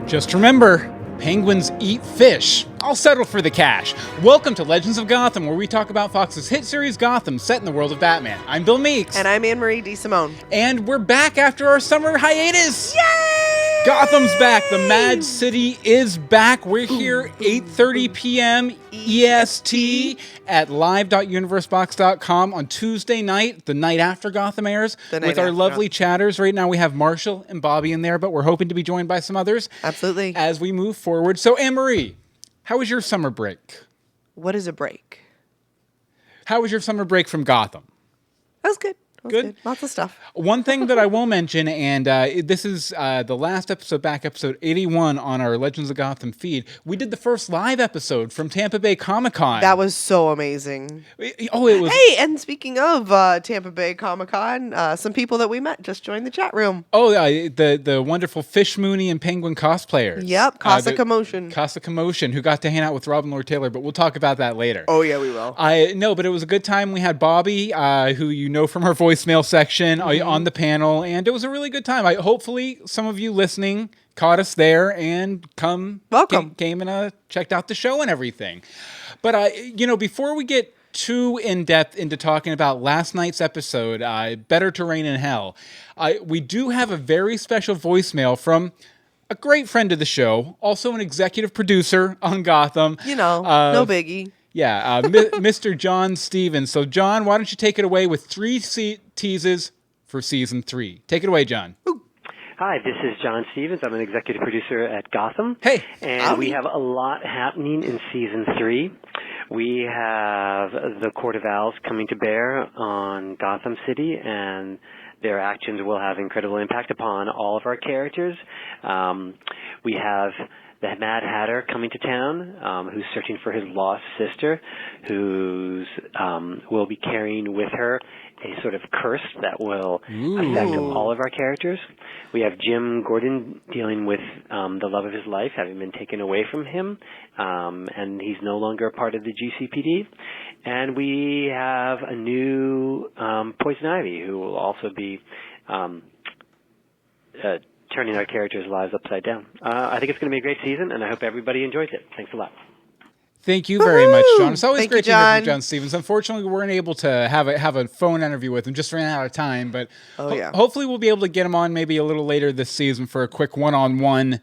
Just remember, penguins eat fish. I'll settle for the cash. Welcome to Legends of Gotham, where we talk about Fox's hit series Gotham, set in the world of Batman. I'm Bill Meeks. And I'm Anne-Marie DeSimone. And we're back after our summer hiatus. Yay! Gotham's back. The Mad City is back. We're here 8:30 p.m. EST at live.universebox.com on Tuesday night, the night after Gotham airs, with our lovely chatters. Right now we have Marshall and Bobby in there, but we're hoping to be joined by some others. Absolutely. As we move forward. So, Anne-Marie, how was your summer break? What is a break? How was your summer break from Gotham? That was good. Good. Lots of stuff. One thing that I will mention, and this is the last episode back, episode 81 on our Legends of Gotham feed. We did the first live episode from Tampa Bay Comic-Con. That was so amazing. Oh, it was. Hey, and speaking of Tampa Bay Comic-Con, some people that we met just joined the chat room. Oh, the wonderful Fish Mooney and Penguin cosplayers. Yep, Casa Commotion. Casa Commotion, who got to hang out with Robin Lord Taylor, but we'll talk about that later. Oh, yeah, we will. No, but it was a good time. We had Bobby, who you know from her voicemail section, on the panel, and it was a really good time. Hopefully some of you listening caught us there and came and checked out the show and everything. But before we get too in-depth into talking about last night's episode, Better to Reign in Hell, we do have a very special voicemail from a great friend of the show, also an executive producer on Gotham. No biggie. Yeah, Mr. John Stevens. So, John, why don't you take it away with 3 teases for Season 3. Take it away, John. Ooh. Hi, this is John Stevens. I'm an executive producer at Gotham. Hey. And we have a lot happening in Season 3. We have the Court of Owls coming to bear on Gotham City, and their actions will have incredible impact upon all of our characters. We have the Mad Hatter coming to town, who's searching for his lost sister, who's will be carrying with her a sort of curse that will affect all of our characters. We have Jim Gordon dealing with the love of his life having been taken away from him, and he's no longer a part of the GCPD. And we have a new Poison Ivy, who will also be turning our characters' lives upside down. I think it's going to be a great season, and I hope everybody enjoys it. Thanks a lot. Thank you very much, John. It's always great to hear John. from John Stevens. Unfortunately, we weren't able to have a phone interview with him. Just ran out of time, but hopefully we'll be able to get him on maybe a little later this season for a quick one-on-one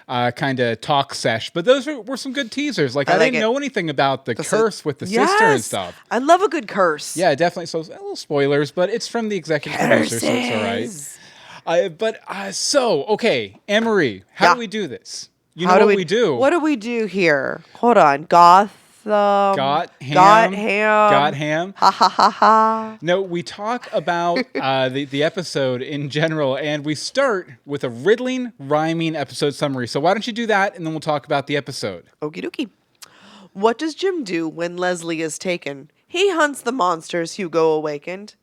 kind of talk sesh. But those were some good teasers. I didn't know anything about the curse with the sister and stuff. I love a good curse. Yeah, definitely. So a little spoilers, but it's from the executive producer, so it's all right. Okay, Anne-Marie, how do we do this? You know what we do. What do we do here? Hold on. Gotham. Got ham. Ha ha ha ha. No, we talk about the episode in general, and we start with a riddling, rhyming episode summary. So why don't you do that, and then we'll talk about the episode. Okie dokie. What does Jim do when Leslie is taken? He hunts the monsters Hugo awakened.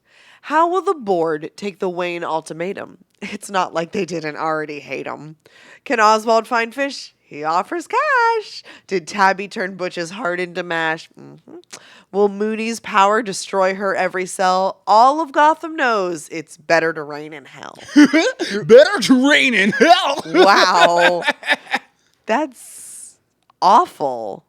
How will the board take the Wayne ultimatum? It's not like they didn't already hate him. Can Oswald find fish? He offers cash. Did Tabby turn Butch's heart into mash? Mm-hmm. Will Mooney's power destroy her every cell? All of Gotham knows it's better to reign in hell. Better to reign in hell. Wow. That's awful.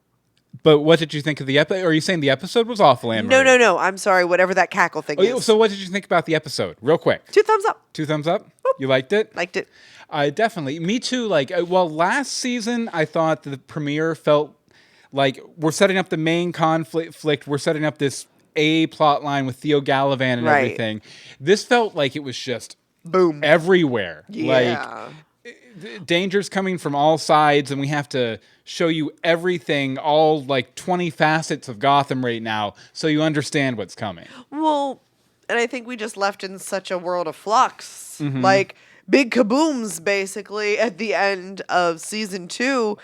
But what did you think of the episode? Are you saying the episode was awful, Anne-Marie? No. I'm sorry. Whatever that cackle thing is. So what did you think about the episode? Real quick. 2 thumbs up. 2 thumbs up? Boop. You liked it? Liked it. Definitely. Me too. Last season, I thought the premiere felt like we're setting up the main conflict. We're setting up this plot line with Theo Gallivan and everything. This felt like it was just boom everywhere. Yeah. Danger's coming from all sides, and we have to show you everything, all 20 facets of Gotham right now, so you understand what's coming. Well, and I think we just left in such a world of flux. Mm-hmm. Big kabooms, basically, at the end of Season 2.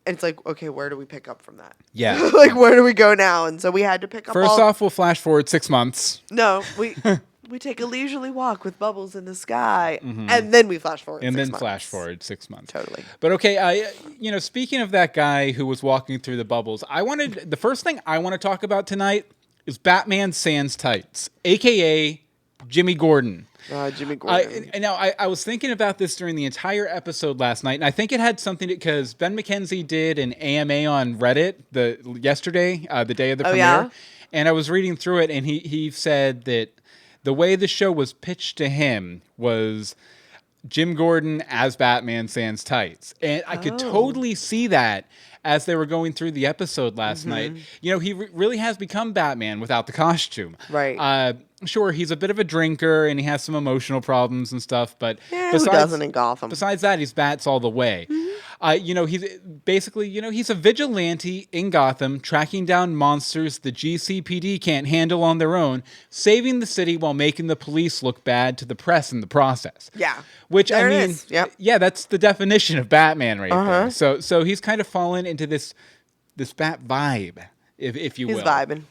And it's okay, where do we pick up from that? Yeah. Where do we go now? And so we had to pick up First off, we'll flash forward 6 months. No, we take a leisurely walk with bubbles in the sky, and then we flash forward 6 months. Flash forward 6 months. Totally. But okay, speaking of that guy who was walking through the bubbles, the first thing I want to talk about tonight is Batman Sans Tights, a.k.a. Jimmy Gordon. Jimmy Gordon. I was thinking about this during the entire episode last night, and I think it had something because Ben McKenzie did an AMA on Reddit yesterday, the day of the premiere, yeah? and I was reading through it, and he said that the way the show was pitched to him was Jim Gordon as Batman sans tights, and I could totally see that as they were going through the episode last night. You know, he really has become Batman without the costume. Right. Sure, he's a bit of a drinker and he has some emotional problems and stuff, but who doesn't in Gotham? Besides that, he's Bats all the way. You know, he's basically, you know, he's a vigilante in Gotham, tracking down monsters the GCPD can't handle on their own, saving the city while making the police look bad to the press in the process. Yeah. Which, there I mean, yeah, that's the definition of Batman right there. So he's kind of fallen into this Bat vibe, if you will. He's vibing.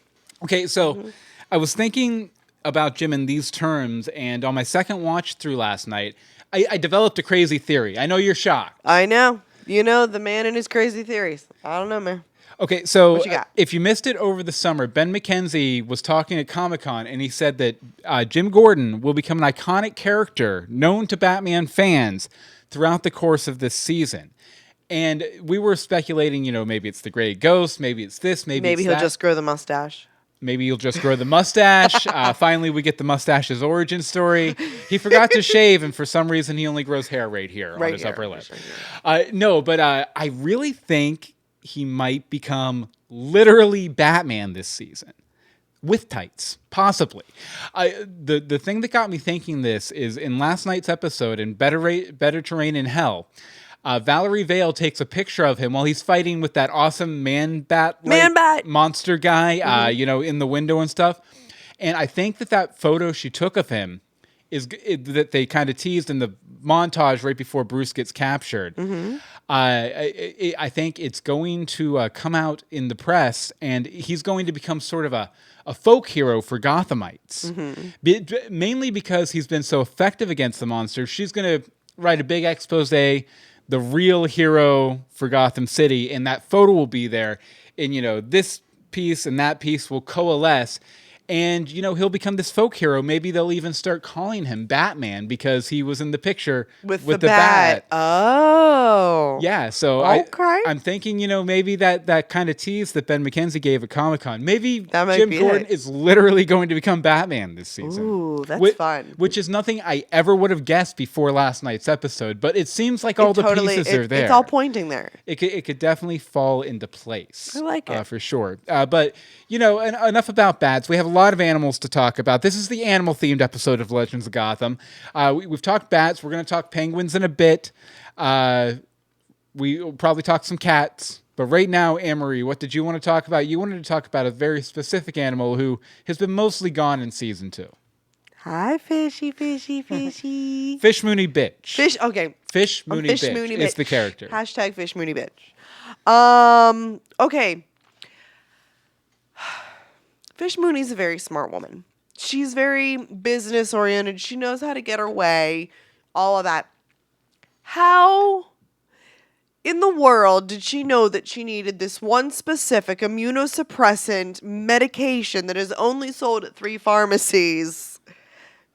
Okay, so I was thinking about Jim in these terms, and on my second watch through last night, I developed a crazy theory. I know you're shocked. I know. You know, the man and his crazy theories. I don't know, man. Okay, so what you got? If you missed it over the summer, Ben McKenzie was talking at Comic-Con, and he said that Jim Gordon will become an iconic character known to Batman fans throughout the course of this season. And we were speculating, you know, maybe it's the Gray Ghost, maybe it's this, maybe it's he'll that. just grow the mustache. Maybe you'll just grow the mustache. Finally, we get the mustache's origin story. He forgot to shave, and for some reason, he only grows hair right here on his upper lip. No, but I really think he might become literally Batman this season. With tights, possibly. The thing that got me thinking this is in last night's episode, in Better Terrain in Hell, Valerie Vale takes a picture of him while he's fighting with that awesome man-bat monster guy, you know, in the window and stuff. And I think that photo she took of him that they kind of teased in the montage right before Bruce gets captured. I think it's going to come out in the press, and he's going to become sort of a folk hero for Gothamites. Mainly because he's been so effective against the monsters. She's going to write a big expose, the real hero for Gotham City, and that photo will be there. And, you know, this piece and that piece will coalesce. And, you know, he'll become this folk hero. Maybe they'll even start calling him Batman because he was in the picture with the bat. Oh. Yeah, so I'm thinking, you know, maybe that kind of tease that Ben McKenzie gave at Comic-Con. Maybe Jim Gordon is literally going to become Batman this season. Ooh, that's fun. Which is nothing I ever would have guessed before last night's episode, but it seems like all the pieces are there. It's all pointing there. It could definitely fall into place. I like it. For sure. But, you know, enough about bats. We have a lot of animals to talk about. This is the animal-themed episode of Legends of Gotham. We've talked bats. We're going to talk penguins in a bit. We'll probably talk some cats. But right now, Anne-Marie, what did you want to talk about? You wanted to talk about a very specific animal who has been mostly gone in season 2. Hi, fishy, fishy, fishy. Fish Mooney Bitch. Okay. Fish Mooney Bitch is the character. Hashtag Fish Mooney Bitch. Okay. Fish Mooney's a very smart woman. She's very business oriented. She knows how to get her way. All of that. How in the world did she know that she needed this one specific immunosuppressant medication that is only sold at 3 pharmacies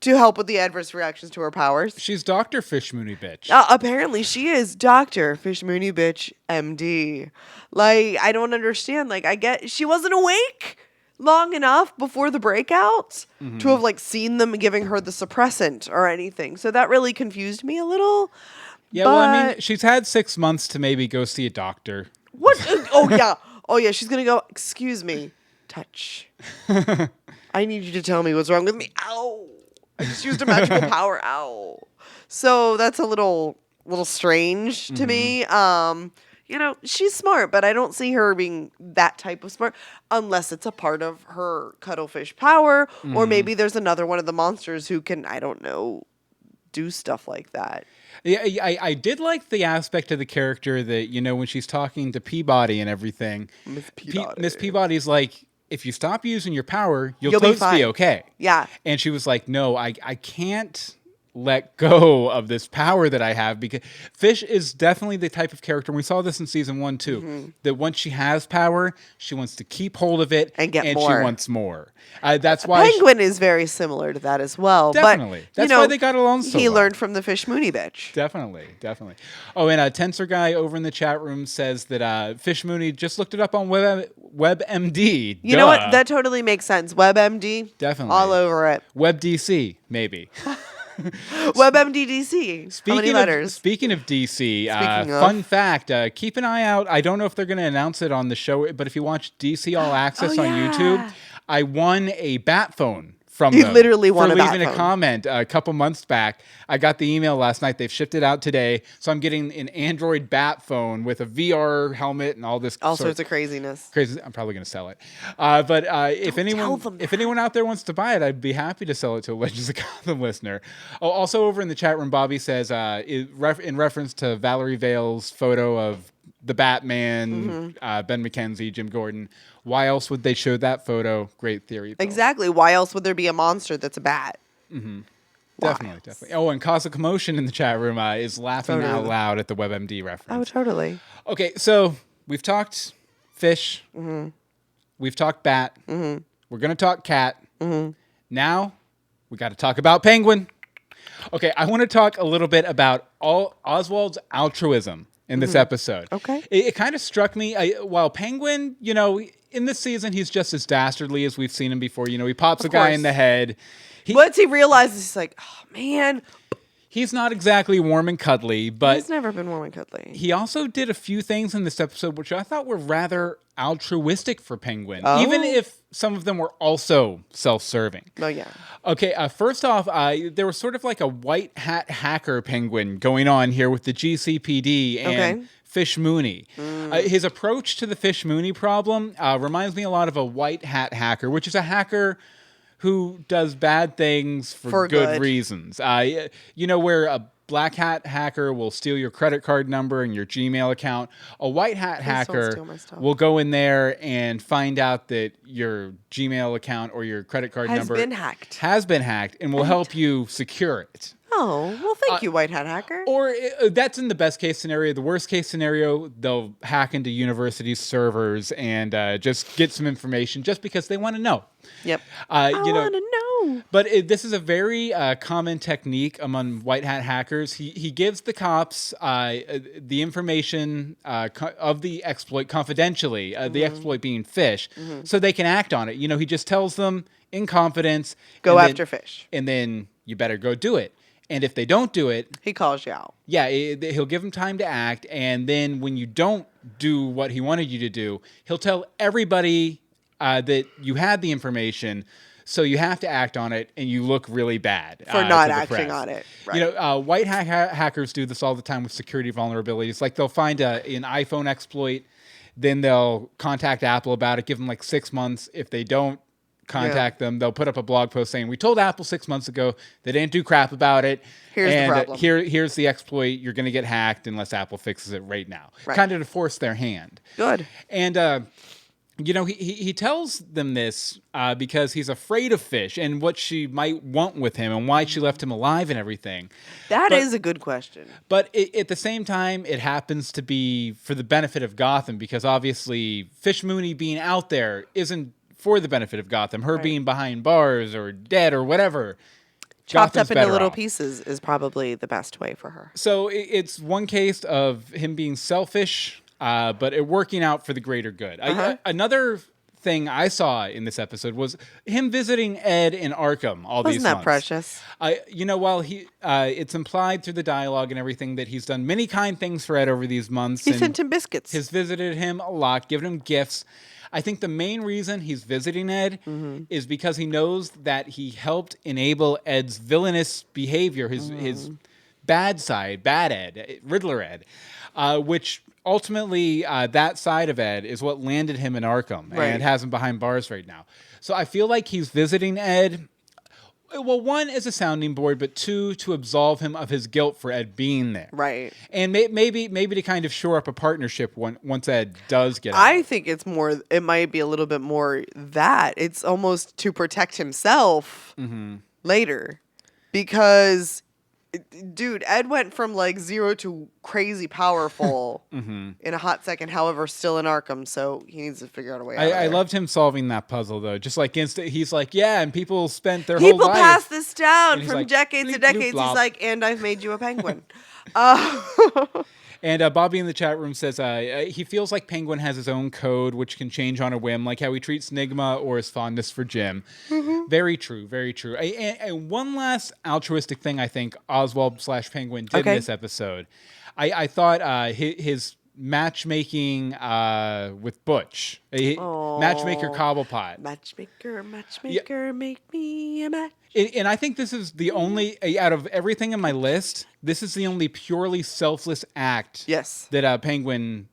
to help with the adverse reactions to her powers? She's Dr. Fish Mooney Bitch. Apparently she is Dr. Fish Mooney Bitch, MD. Like, I don't understand. Like, I get she wasn't awake long enough before the breakouts to have, like, seen them giving her the suppressant or anything. So that really confused me a little. Yeah, well, I mean, she's had 6 months to maybe go see a doctor. What? Oh, yeah. Oh, yeah. She's going to go, excuse me, touch. I need you to tell me what's wrong with me. Ow. I just used a magical power. Ow. So that's a little strange to me. You know, she's smart, but I don't see her being that type of smart unless it's a part of her cuttlefish power, or maybe there's another one of the monsters who can, I don't know, do stuff like that. Yeah, I did like the aspect of the character that, you know, when she's talking to Peabody and everything, Miss Peabody's like, if you stop using your power, you'll totally be okay. Yeah. And she was like, no, I can't let go of this power that I have, because Fish is definitely the type of character, and we saw this in season 1 too, that once she has power, she wants to keep hold of it and get and more. she wants more. That's why Penguin is very similar to that as well. Definitely. But, That's why they got along so He well. learned from the Fish Mooney bitch. Definitely. Oh, and Tensor Guy over in the chat room says that Fish Mooney just looked it up on WebMD. You know what? That totally makes sense. WebMD. Definitely. All over it. WebDC, maybe. WebMDDC. How many letters? Speaking of DC, fun fact, keep an eye out. I don't know if they're going to announce it on the show, but if you watch DC All Access on YouTube, I won a bat phone from them. Literally won for a bat leaving phone. A comment a couple months back. I got the email last night. They've shipped it out today. So I'm getting an Android bat phone with a VR helmet and all this. All sorts of craziness. Crazy. I'm probably going to sell it. But if anyone out there wants to buy it, I'd be happy to sell it to a Legends of Gotham listener. Oh, also over in the chat room, Bobby says, in reference to Valerie Vale's photo of the Batman, Ben McKenzie, Jim Gordon, why else would they show that photo? Great theory, Bill. Exactly. Why else would there be a monster that's a bat? Definitely. Oh, and Cause a Commotion in the chat room is laughing out loud at the WebMD reference. Oh, totally. Okay, so we've talked Fish. We've talked Bat. We're going to talk Cat. Now we got to talk about Penguin. Okay, I want to talk a little bit about Oswald's altruism in this episode. Okay. It kind of struck me, while Penguin, in this season, he's just as dastardly as we've seen him before. He pops a guy in the head. Once he realizes, he's like, oh, man. He's not exactly warm and cuddly, but he's never been warm and cuddly. He also did a few things in this episode which I thought were rather altruistic for Penguin, even if some of them were also self-serving. Oh, yeah. Okay, first off, there was sort of like a white hat hacker Penguin going on here with the GCPD and Fish Mooney. His approach to the Fish Mooney problem reminds me a lot of a white hat hacker, which is a hacker who does bad things for good reasons. Where a black hat hacker will steal your credit card number and your Gmail account. A white hat hacker will go in there and find out that your Gmail account or your credit card number has been hacked and will help you secure it. Oh, well, thank you, white hat hacker. Or that's in the best case scenario. The worst case scenario, they'll hack into university servers and just get some information just because they want to know. Yep. I want to know. But this is a very common technique among white hat hackers. He gives the cops the information of the exploit confidentially, the exploit being Fish, so they can act on it. He just tells them in confidence. Go after Fish. And then you better go do it. And if they don't do it, he calls you out. Yeah, he'll give them time to act. And then when you don't do what he wanted you to do, he'll tell everybody that you had the information. So you have to act on it, and you look really bad for not acting on it. Right. White hackers do this all the time with security vulnerabilities. Like they'll find an iPhone exploit, then they'll contact Apple about it, give them like 6 months. If they don't contact them, they'll put up a blog post saying, we told Apple 6 months ago they didn't do crap about it. Here's the problem. Here's the exploit. You're going to get hacked unless Apple fixes it right now. Kind of to force their hand. Good. And he tells them this because he's afraid of Fish and what she might want with him and why she left him alive and everything. That is a good question. But at the same time, it happens to be for the benefit of Gotham, because obviously Fish Mooney being out there isn't for the benefit of Gotham. Her being behind bars or dead or whatever. Chopped up into little pieces is probably the best way for her. So it's one case of him being selfish, but it working out for the greater good. Another thing I saw in this episode was him visiting Ed in Arkham these months. Wasn't that precious? While it's implied through the dialogue and everything that he's done many kind things for Ed over these months. He sent him biscuits. Has visited him a lot, given him gifts. I think the main reason he's visiting Ed is because he knows that he helped enable Ed's villainous behavior, his bad side, bad Ed, Riddler Ed, which ultimately that side of Ed is what landed him in Arkham and has him behind bars right now. So I feel like he's visiting Ed. Well, one, as a sounding board, but two, to absolve him of his guilt for Ed being there. Right. And maybe to kind of shore up a partnership once Ed does get out. I think it might be a little bit more that. It's almost to protect himself later. Because Dude, Ed went from like 0 to crazy powerful in a hot second. However, still in Arkham, so he needs to figure out a way out. I loved him solving that puzzle though. Just like he's like, yeah, and people spent their whole life. People pass this down from like, decades to bleep, decades. bloop, He's like, and I've made you a penguin. And Bobby in the chat room says he feels like Penguin has his own code, which can change on a whim, like how he treats Nigma or his fondness for Jim. Very true, very true. And one last altruistic thing I think Oswald / Penguin did in this episode. I thought his matchmaking with Butch, matchmaker Cobblepot. Matchmaker, make me a match. And I think this is the only, out of everything in my list, this is the only purely selfless act that Penguin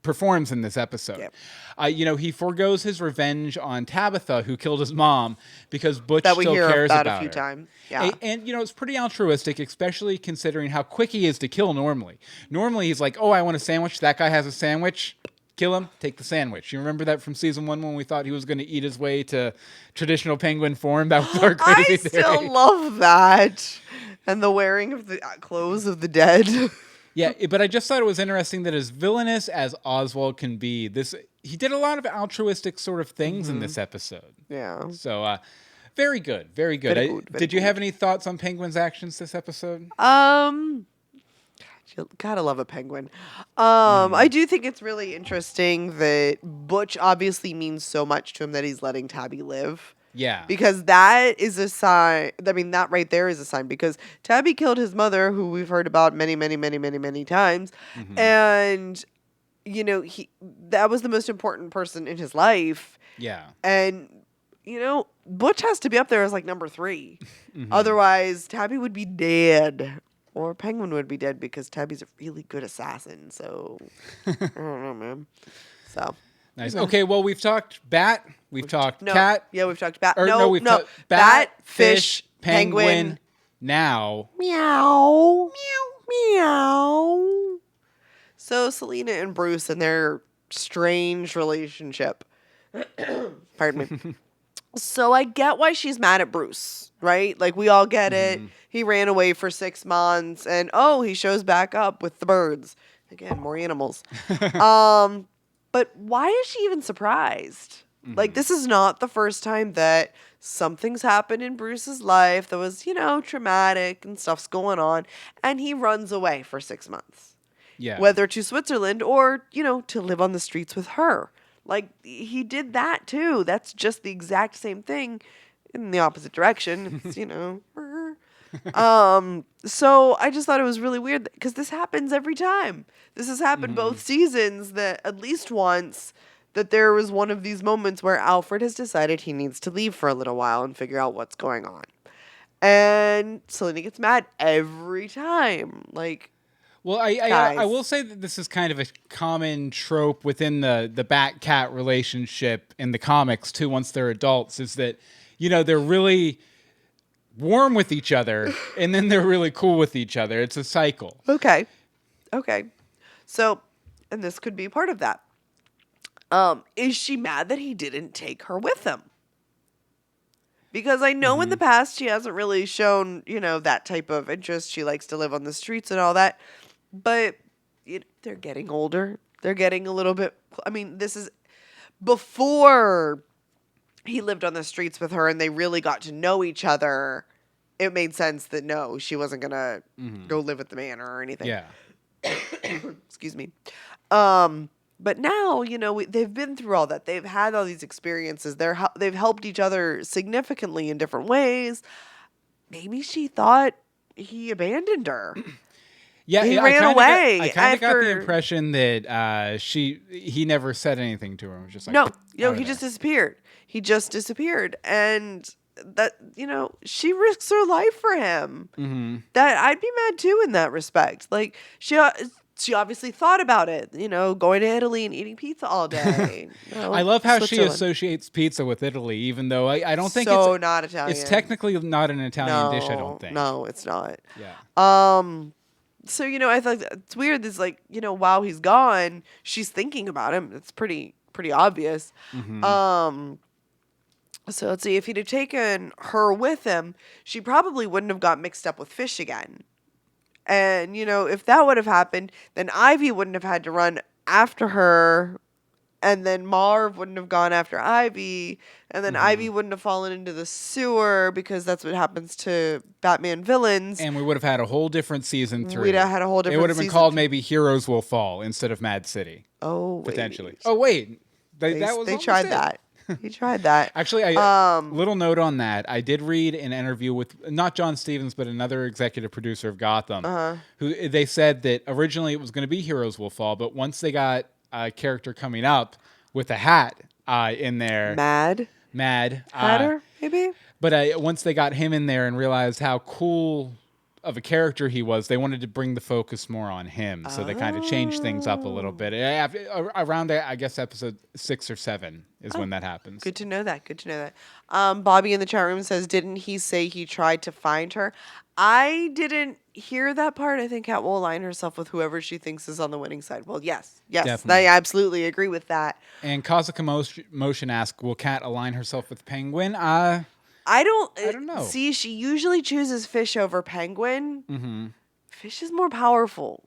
performs in this episode. Yep. He forgoes his revenge on Tabitha, who killed his mom, because Butch still cares about a few her. times. Yeah. And it's pretty altruistic, especially considering how quick he is to kill normally. Normally, he's like, oh, I want a sandwich. That guy has a sandwich. Kill him, take the sandwich. You remember that from season 1 when we thought he was going to eat his way to traditional penguin form? That was our crazy theory. I still love that. And the wearing of the clothes of the dead. Yeah, but I just thought it was interesting that as villainous as Oswald can be, he did a lot of altruistic sort of things in this episode. Yeah. So, very good, very good. Did you have any thoughts on Penguin's actions this episode? You gotta love a penguin. I do think it's really interesting that Butch obviously means so much to him that he's letting Tabby live. Yeah. Because that is a sign. I mean, that right there is a sign. Because Tabby killed his mother, who we've heard about many, many, many, many, many times. And, that was the most important person in his life. Yeah. And, Butch has to be up there as like number 3. Otherwise, Tabby would be dead. Or Penguin would be dead because Tabby's a really good assassin. So, I don't know, man. So. Nice. Okay, well, we've talked bat. We've talked cat. Yeah, we've talked bat. We've talked bat, fish, penguin. Now. Meow. Meow. Meow. So, Selena and Bruce and their strange relationship. Pardon me. So, I get why she's mad at Bruce, right? Like, we all get it. He ran away for 6 months, and he shows back up with the birds. Again, more animals. But why is she even surprised? Like, this is not the first time that something's happened in Bruce's life that was, traumatic and stuff's going on, and he runs away for 6 months. Yeah. Whether to Switzerland or, to live on the streets with her. Like, he did that, too. That's just the exact same thing in the opposite direction. It's, So I just thought it was really weird because this happens every time. This has happened both seasons, that at least once that there was one of these moments where Alfred has decided he needs to leave for a little while and figure out what's going on. And Selena gets mad every time. Like, well, I will say that this is kind of a common trope within the bat-cat relationship in the comics, too, once they're adults, is that, they're really warm with each other, and then they're really cool with each other. It's a cycle. Okay. So, and this could be part of that. Is she mad that he didn't take her with him? Because I know in the past she hasn't really shown, that type of interest. She likes to live on the streets and all that. But they're getting older. They're getting a little bit... I mean, this is before he lived on the streets with her and they really got to know each other. It made sense that no, she wasn't going to go live at the manor or anything. Yeah. Excuse me. But now, they've been through all that. They've had all these experiences. They've helped each other significantly in different ways. Maybe she thought he abandoned her. Yeah, he ran away. I kind of got the impression that he never said anything to her. It was just like, no, he just disappeared. He just disappeared, and that she risks her life for him. That I'd be mad too in that respect. Like she obviously thought about it. Going to Italy and eating pizza all day. I love how she associates pizza with Italy, even though I don't think it's not Italian. It's technically not an Italian dish. I don't think. No, it's not. Yeah. So, I thought it's weird. It's like, while he's gone, she's thinking about him. It's pretty obvious. So let's see, if he'd have taken her with him, she probably wouldn't have got mixed up with Fish again. And, if that would have happened, then Ivy wouldn't have had to run after her, and then Marv wouldn't have gone after Ivy, and then Ivy wouldn't have fallen into the sewer, because that's what happens to Batman villains. And we would have had a whole different season 3. We'd have had a whole different season. It would have been called maybe Heroes Will Fall instead of Mad City. Oh, potentially. Oh, wait. They tried that. He tried that. Actually, little note on that. I did read an interview with not John Stevens, but another executive producer of Gotham, who they said that originally it was going to be Heroes Will Fall, but once they got a character coming up with a hat in there, Mad Hatter, maybe. But once they got him in there and realized how cool of a character he was, they wanted to bring the focus more on him, so they kind of changed things up a little bit. Around, I guess, episode 6 or 7 is when that happens. Good to know that. Bobby in the chat room says, didn't he say he tried to find her? I didn't hear that part. I think Kat will align herself with whoever she thinks is on the winning side. Well, yes, definitely. I absolutely agree with that. And Cosmic Motion asks, will Kat align herself with Penguin? I don't know. See, she usually chooses Fish over Penguin. Mm-hmm. Fish is more powerful,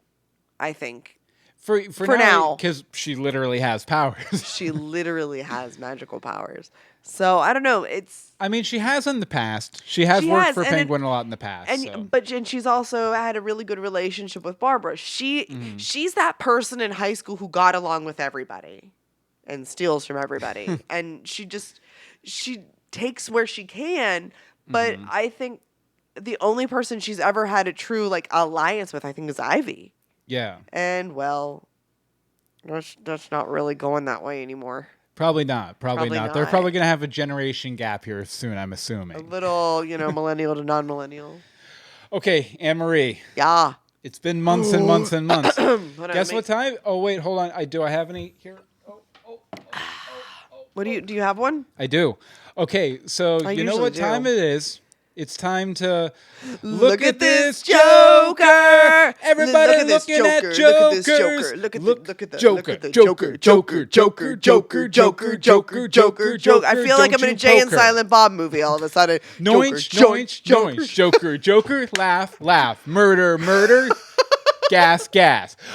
I think. For now. Because she literally has powers. She literally has magical powers. So, I don't know. She has in the past. She has worked for Penguin a lot in the past. And she's also had a really good relationship with Barbara. She's that person in high school who got along with everybody and steals from everybody. And she takes where she can, but I think the only person she's ever had a true alliance with, I think, is Ivy. Yeah. And that's not really going that way anymore. Probably not. Probably not. They're probably going to have a generation gap here soon, I'm assuming. A little, millennial to non-millennial. Okay, Anne-Marie. Yeah. It's been months and months and months. Guess what time? Oh, wait, hold on. Do I have any here? What do you have one? I do. Okay, so you know what time it is? It's time to look at this Joker. Everybody looking at Jokers. Look at the Joker. I feel like I'm in a Jay and Silent Bob movie all of a sudden. Noinch. Joker. Laugh. Murder. Gas.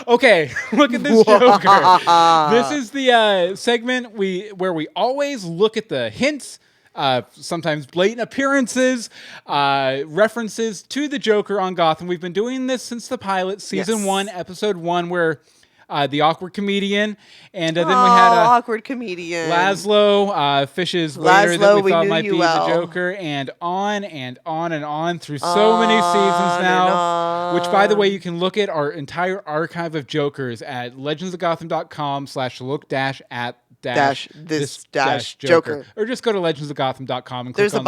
Okay, look at this Joker. This is the segment where we always look at the hints, sometimes blatant appearances, references to the Joker on Gotham. We've been doing this since the pilot, season 1, episode 1, where the awkward comedian, and then we had awkward comedian Laszlo, Fish's waiter that we thought might be the Joker, and on through so many seasons now. Which, by the way, you can look at our entire archive of Jokers at legendsofgotham.com/look-at-this-Joker. Or just go to legendsofgotham.com and click on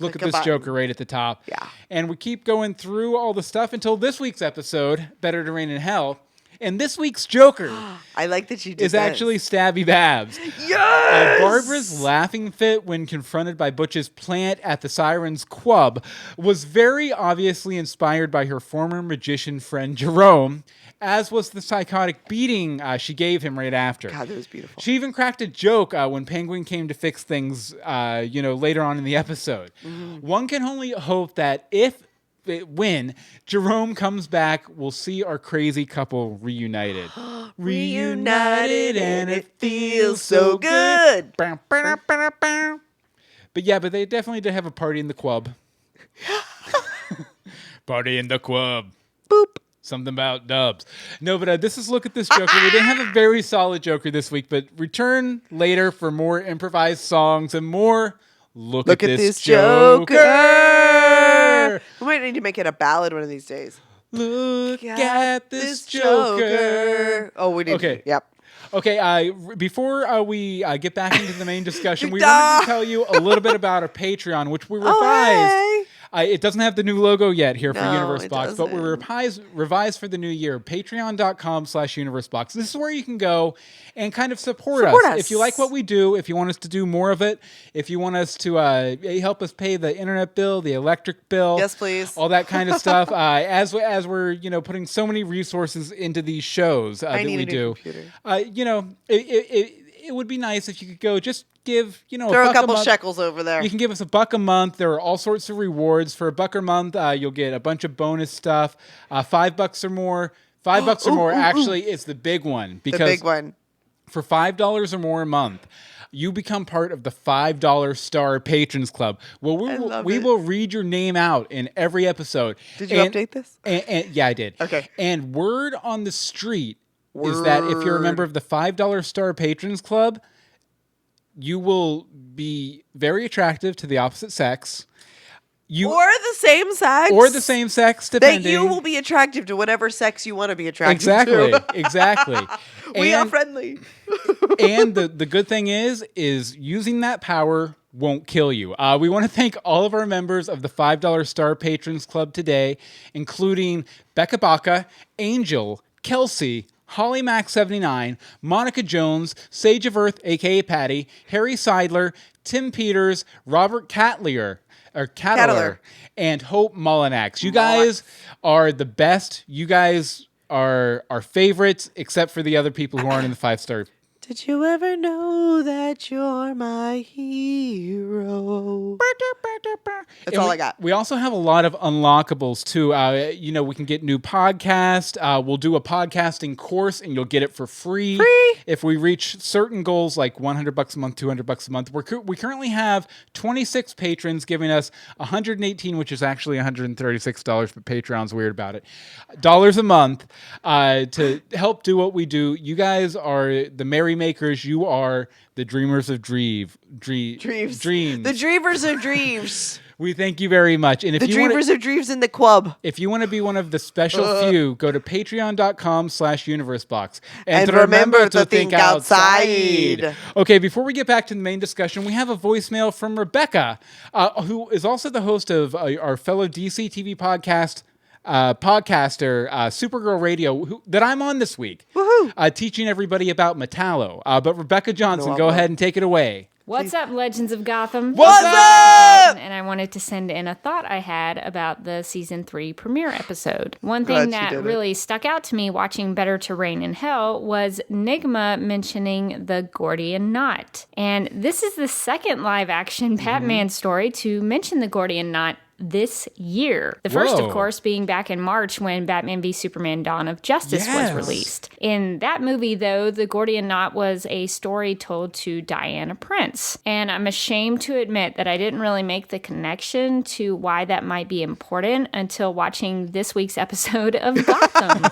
look at this Joker right at the top. Yeah. And we keep going through all the stuff until this week's episode, Better to Reign in Hell. And this week's Joker, I like that you did actually Stabby Babs. Yes! Barbara's laughing fit when confronted by Butch's plant at the Siren's Cwub was very obviously inspired by her former magician friend Jerome, as was the psychotic beating she gave him right after. God, that was beautiful. She even cracked a joke when Penguin came to fix things, later on in the episode. Mm-hmm. One can only hope that when Jerome comes back, we'll see our crazy couple reunited. Reunited, and it feels so good. But they definitely did have a party in the Cwub. Party in the Cwub. Boop. Something about dubs. No, but this is Look at This Joker. We didn't have a very solid Joker this week, but return later for more improvised songs and more Look at this Joker. We might need to make it a ballad one of these days. Look at this Joker. Oh, we need. Okay. Yep. Okay. Before we get back into the main discussion, we wanted to tell you a little bit about our Patreon, which we revised. Oh, hey. It doesn't have the new logo yet here for Universe Box, doesn't. but we revised for the new year. Patreon.com/Universe Box. This is where you can go and kind of support us. If you like what we do, if you want us to do more of it, if you want us to help us pay the internet bill, the electric bill, yes, please, all that kind of stuff. As we're putting so many resources into these shows that we do. it would be nice if you could go just give, throw a couple shekels over there. You can give us $1 a month. There are all sorts of rewards. For $1 a month, you'll get a bunch of bonus stuff. $5 or more. $5 or more actually is the big one. Because the big one. For $5 or more a month, you become part of the $5 Star Patrons Club. Well, we will read your name out in every episode. Did you update this? And yeah, I did. Okay. And word on the street is that if you're a member of the $5 Star Patrons Club, you will be very attractive to the opposite sex. Or the same sex. Or the same sex, depending. That you will be attractive to whatever sex you want to be attracted to. Exactly. We are friendly. And the good thing is using that power won't kill you. We want to thank all of our members of the $5 Star Patrons Club today, including Becca Baca, Angel, Kelsey, Holly Mac 79, Monica Jones, Sage of Earth, a.k.a. Patty, Harry Seidler, Tim Peters, Robert Cattler, and Hope Mullinax. You guys are the best. You guys are our favorites, except for the other people who aren't in the 5-star. Did you ever know that you're my hero? That's all I got. We also have a lot of unlockables, too. We can get new podcasts. We'll do a podcasting course, and you'll get it for free. If we reach certain goals, like $100 a month, $200 a month. We currently have 26 patrons giving us $118, which is actually $136, but Patreon's weird about it, dollars a month to help do what we do. You guys are the merry makers. You are the dreamers of dreams. The dreamers of dreams. We thank you very much. And if the dreamers of dreams in the Cwub. If you want to be one of the special few, go to patreon.com/universebox. And remember to think outside. Okay, before we get back to the main discussion, we have a voicemail from Rebecca, who is also the host of our fellow DC TV podcaster, Supergirl Radio, that I'm on this week. Woohoo! Teaching everybody about Metallo. But Rebecca Johnson, go ahead and take it away. What's up, Legends of Gotham? What's up? And I wanted to send in a thought I had about the season 3 premiere episode. One thing that really stuck out to me watching Better to Reign in Hell was Nigma mentioning the Gordian Knot. And this is the second live-action Batman story to mention the Gordian Knot this year. The first, of course, being back in March when Batman v Superman Dawn of Justice was released. In that movie, though, the Gordian Knot was a story told to Diana Prince. And I'm ashamed to admit that I didn't really make the connection to why that might be important until watching this week's episode of Gotham.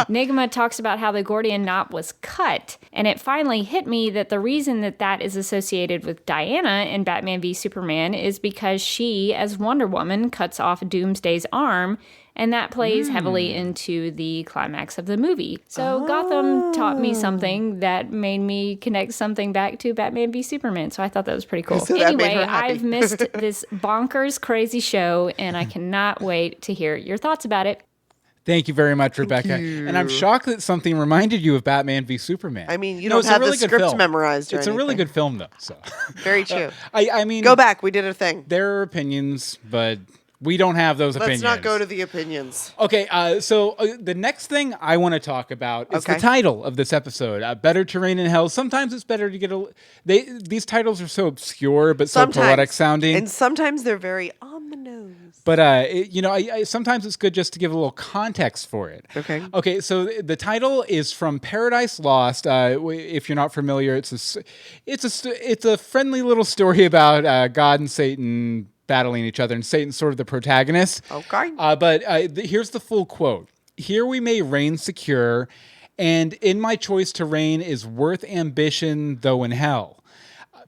Nigma talks about how the Gordian Knot was cut, and it finally hit me that the reason that is associated with Diana in Batman v Superman is because she, as Wonder Woman, cuts off Doomsday's arm, and that plays heavily into the climax of the movie. So Gotham taught me something that made me connect something back to Batman v Superman, so I thought that was pretty cool. So anyway, I've missed this bonkers crazy show, and I cannot wait to hear your thoughts about it. Thank you very much, Rebecca. And I'm shocked that something reminded you of Batman v Superman. I mean, you don't have the script memorized or anything. It's a really good film, though. So. Very true. I mean... Go back. We did a thing. There are opinions, but we don't have those opinions. Let's not go to the opinions. Okay, so the next thing I want to talk about is the title of this episode, Better to Reign in Hell. Sometimes it's better to get these titles are so obscure, but so poetic sounding. And sometimes they're very on the nose. But, sometimes it's good just to give a little context for it. Okay, so the title is from Paradise Lost. If you're not familiar, it's a friendly little story about God and Satan battling each other, and Satan's sort of the protagonist. Okay. But here's the full quote. Here we may reign secure, and in my choice to reign is worth ambition, though in hell.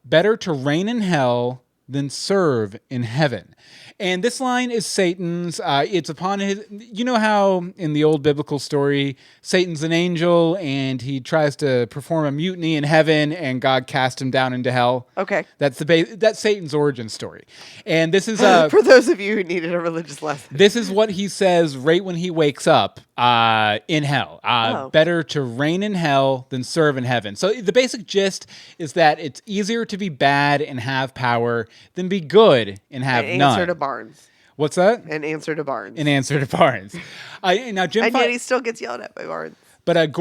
Better to reign in hell than serve in heaven. And this line is Satan's. It's upon his... You know how in the old biblical story, Satan's an angel and he tries to perform a mutiny in heaven and God cast him down into hell? Okay. That's that's Satan's origin story. And this is... for those of you who needed a religious lesson. This is what he says right when he wakes up in hell. Better to reign in hell than serve in heaven. So the basic gist is that it's easier to be bad and have power than be good and have none. Answer to Barnes. What's that? An answer to Barnes. An answer to Barnes. Now, Jim. And yet he still gets yelled at by Barnes. But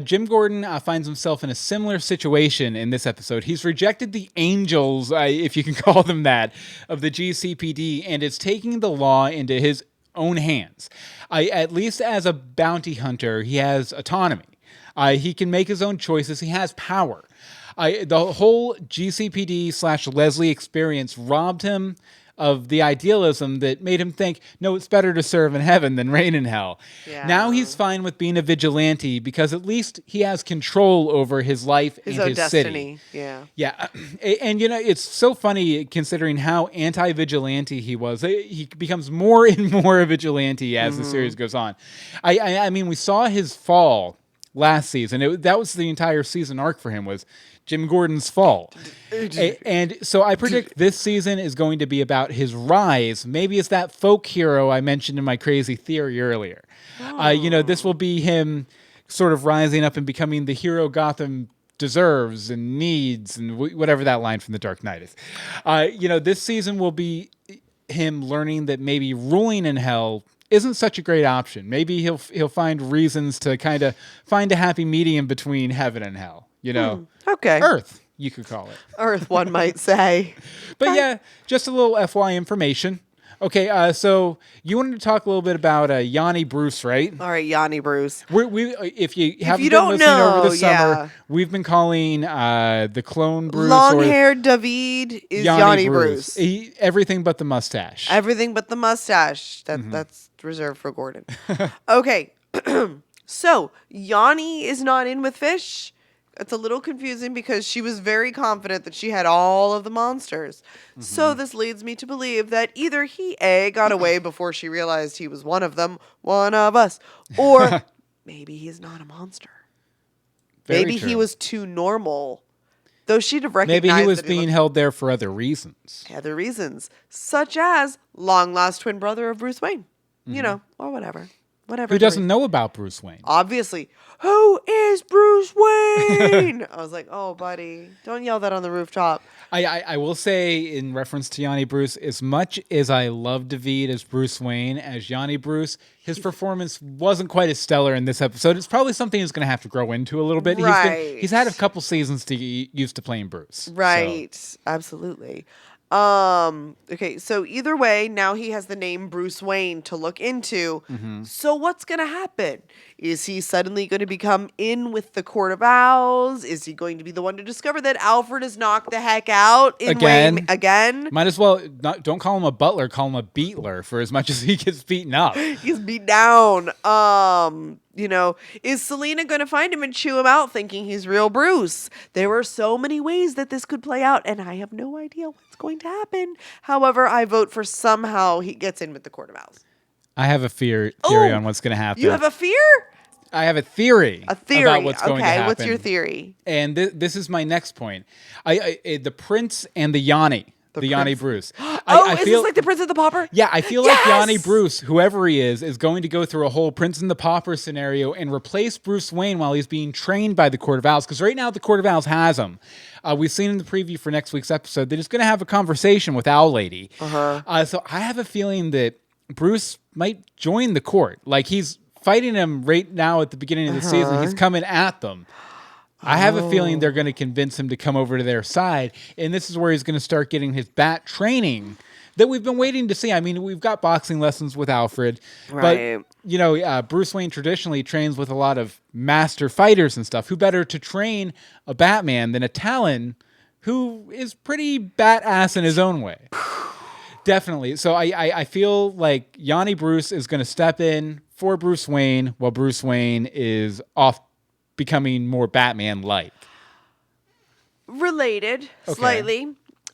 Jim Gordon finds himself in a similar situation in this episode. He's rejected the angels, if you can call them that, of the GCPD, and is taking the law into his own hands. At least as a bounty hunter, he has autonomy. He can make his own choices. He has power. The whole GCPD/Leslie experience robbed him of the idealism that made him think, no, it's better to serve in heaven than reign in hell. Yeah. Now he's fine with being a vigilante because at least he has control over his life and his destiny. City. Yeah. And, it's so funny considering how anti-vigilante he was. He becomes more and more a vigilante as the series goes on. I mean, we saw his fall last season. That was the entire season arc for him, was Jim Gordon's fall. And so I predict this season is going to be about his rise. Maybe it's that folk hero I mentioned in my crazy theory earlier. This will be him sort of rising up and becoming the hero Gotham deserves and needs, and whatever that line from The Dark Knight is. This season will be him learning that maybe ruling in hell isn't such a great option. Maybe he'll find reasons to kind of find a happy medium between heaven and hell. Okay. Earth, you could call it. Earth, one might say. But yeah, just a little FY information. Okay, so you wanted to talk a little bit about Yanni Bruce, right? All right, Yanni Bruce. If you haven't been listening over the summer, we've been calling the clone Bruce. Long-haired David is Yanni Bruce. Everything but the mustache. Everything but the mustache. That's reserved for Gordon. Okay, so Yanni is not in with Fish. It's a little confusing because she was very confident that she had all of the monsters. So this leads me to believe that either he, A, got away before she realized he was one of them, one of us, or maybe he's not a monster. Maybe he was too normal. Though she'd have recognized maybe he was being held there for other reasons. Other reasons, such as long-lost twin brother of Bruce Wayne. Or whatever. Who doesn't know about Bruce Wayne? Obviously. Who is Bruce Wayne? I was like, oh, buddy, don't yell that on the rooftop. I will say, in reference to Yanni Bruce, as much as I love David as Bruce Wayne, as Yanni Bruce, his performance wasn't quite as stellar in this episode. It's probably something he's going to have to grow into a little bit. Right. He's had a couple seasons to get used to playing Bruce. Right. So. Absolutely. Okay, so either way, now he has the name Bruce Wayne to look into. So what's going to happen? Is he suddenly going to become in with the Court of Owls? Is he going to be the one to discover that Alfred is knocked the heck out again? Might as well don't call him a butler, call him a beatler for as much as he gets beaten up. He's beat down. Is Selena going to find him and chew him out thinking he's real Bruce? There are so many ways that this could play out, and I have no idea what's going to happen. However, I vote for somehow he gets in with the Court of Owls. I have a theory on what's going to happen. You have a fear? I have a theory. About what's going to happen. Okay, what's your theory? And this is my next point. The Prince and the Yanni. The Yanni Bruce. Is this like the Prince and the Pauper? Yeah, I feel like Yanni Bruce, whoever he is going to go through a whole Prince and the Pauper scenario and replace Bruce Wayne while he's being trained by the Court of Owls. Because right now the Court of Owls has him. We've seen in the preview for next week's episode that he's going to have a conversation with Owl Lady. So I have a feeling that Bruce might join the court. Like he's fighting him right now at the beginning of the season. He's coming at them. I have a feeling they're going to convince him to come over to their side, and this is where he's going to start getting his bat training that we've been waiting to see. I mean, we've got boxing lessons with Alfred, but Bruce Wayne traditionally trains with a lot of master fighters and stuff. Who better to train a Batman than a Talon who is pretty bat-ass in his own way? Definitely. So I feel like Yanni Bruce is going to step in for Bruce Wayne while Bruce Wayne is off becoming more Batman-like. Related, slightly.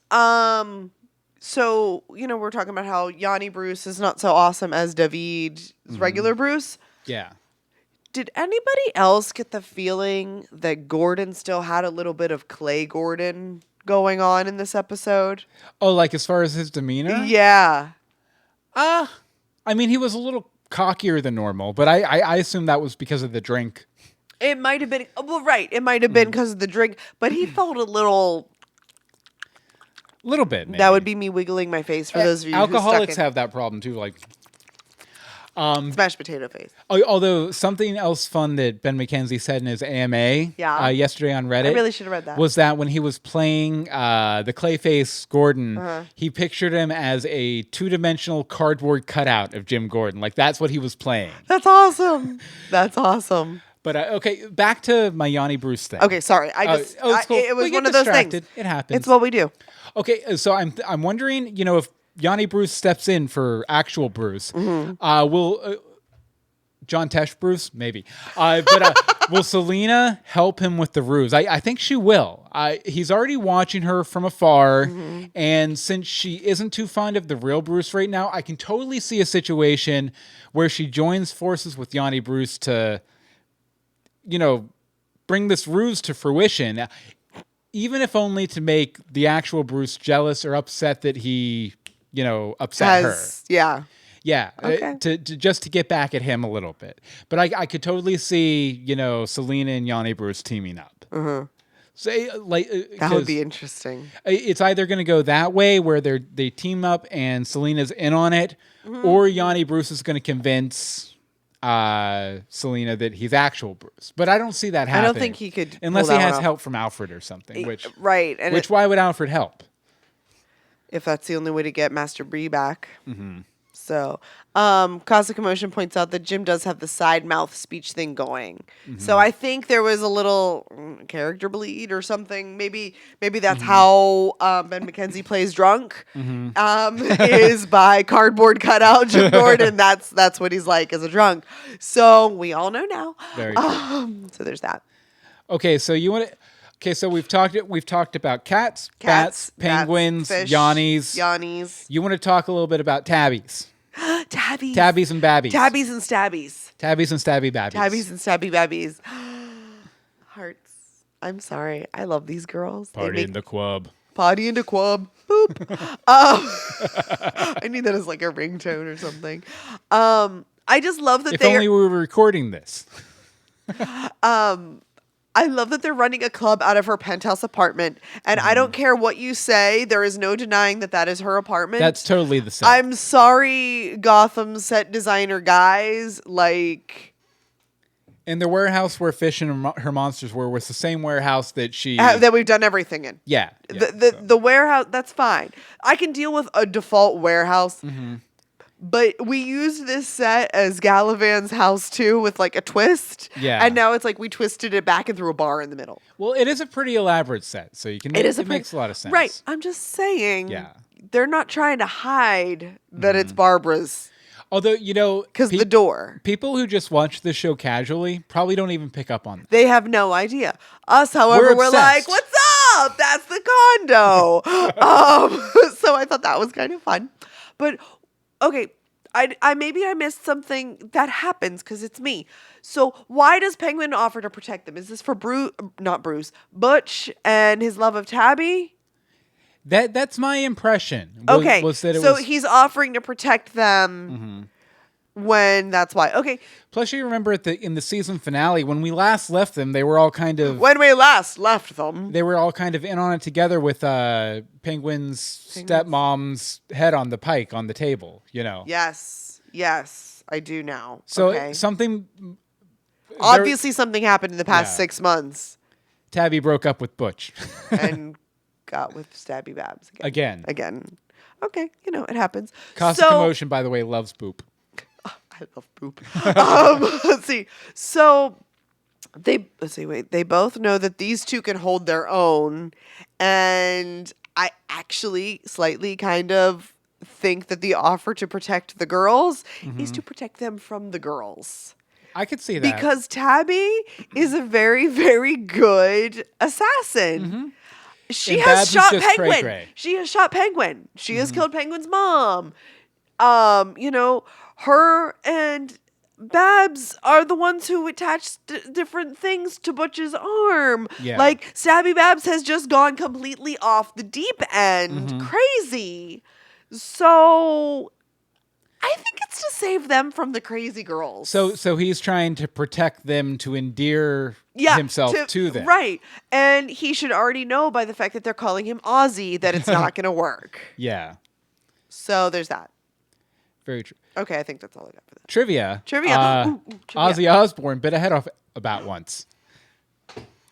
So, we're talking about how Yanni Bruce is not so awesome as David's regular Bruce. Yeah. Did anybody else get the feeling that Gordon still had a little bit of Clay Gordon going on in this episode? Oh, like as far as his demeanor? Yeah. I mean, he was a little cockier than normal, but I assume that was because of the drink. It might have been, right. It might have been because of the drink, but he felt a little bit, maybe. That would be me wiggling my face for those of you Alcoholics have that problem too. Like, Smashed potato face. Although something else fun that Ben McKenzie said in his AMA yesterday on Reddit. I really should have read that. Was that when he was playing the Clayface Gordon, he pictured him as a 2-dimensional cardboard cutout of Jim Gordon. Like, that's what he was playing. That's awesome. That's awesome. But, okay, back to my Yanni Bruce thing. Okay, sorry. It's cool. It was one of those things. It happens. It's what we do. Okay, so I'm wondering, if Yanni Bruce steps in for actual Bruce, will John Tesh Bruce? Maybe. But will Selena help him with the ruse? I think she will. He's already watching her from afar, and since she isn't too fond of the real Bruce right now, I can totally see a situation where she joins forces with Yanni Bruce to, bring this ruse to fruition, even if only to make the actual Bruce jealous or upset that he, upset her. Yeah. Yeah, okay. To just to get back at him a little bit. But I could totally see, Selena and Yanni Bruce teaming up. So, that would be interesting. It's either going to go that way where they team up and Selena's in on it, or Yanni Bruce is going to convince Selena that he's actual Bruce. But I don't see that happening. I don't think he could, unless he has help from Alfred or something. Which why would Alfred help? If that's the only way to get Master Bree back. So, Cause of Commotion points out that Jim does have the side mouth speech thing going. So I think there was a little character bleed or something. Maybe that's how Ben McKenzie plays drunk. Is by cardboard cutout Jim Gordon. That's what he's like as a drunk. So we all know now. Very so there's that. Okay, so you want to. Okay, so we've talked about cats, bats, penguins, fish, Yannis. You want to talk a little bit about tabbies? Tabbies and babbies. Tabbies and stabbies. Tabbies and stabby babbies. Tabbies and stabby babbies. Hearts. I'm sorry. I love these girls. Party in the Cwub. Party in the Cwub. Boop. I need that as like a ringtone or something. I just love that if only we were recording this. I love that they're running a club out of her penthouse apartment. And I don't care what you say. There is no denying that is her apartment. That's totally the same. I'm sorry, Gotham set designer guys. Like... And the warehouse where Fish and her monsters were was the same warehouse that that we've done everything in. Yeah. The warehouse, that's fine. I can deal with a default warehouse. But we used this set as Galavan's house too, with like a twist. Yeah. And now it's like we twisted it back and threw a bar in the middle. Well, it is a pretty elaborate set, so you can. It makes a lot of sense. Right. I'm just saying. Yeah. They're not trying to hide that it's Barbara's. Although, because the door. People who just watch this show casually probably don't even pick up on that. They have no idea. Us, however, we're like, what's up? That's the condo. So I thought that was kind of fun. But, okay, I maybe I missed something that happens because it's me. So why does Penguin offer to protect them? Is this for Butch and his love of Tabby? That's my impression. Okay, he's offering to protect them when that's why. Okay. Plus, you remember in the season finale, when we last left them, they were all kind of... When we last left them. They were all kind of in on it together with Penguin's stepmom's head on the pike on the table, Yes, I do now. So something... Obviously something happened in the past 6 months. Tabby broke up with Butch. And... got with Stabby Babs again. Okay, it happens. Cause of Commotion, by the way, loves Boop. Oh, I love Boop. Let's see. So they both know that these two can hold their own, and I actually slightly kind of think that the offer to protect the girls is to protect them from the girls. I could see that. Because Tabby is a very, very good assassin. She has shot Penguin. Cray. She has shot Penguin. She has killed Penguin's mom. Her and Babs are the ones who attached different things to Butch's arm. Yeah. Like, Stabby Babs has just gone completely off the deep end. Crazy. So... I think it's to save them from the crazy girls. So he's trying to protect them to endear himself to them. Right. And he should already know by the fact that they're calling him Ozzy that it's not going to work. Yeah. So there's that. Very true. Okay, I think that's all I got for that. Trivia. Trivia. Ozzy Osbourne bit a head off about once.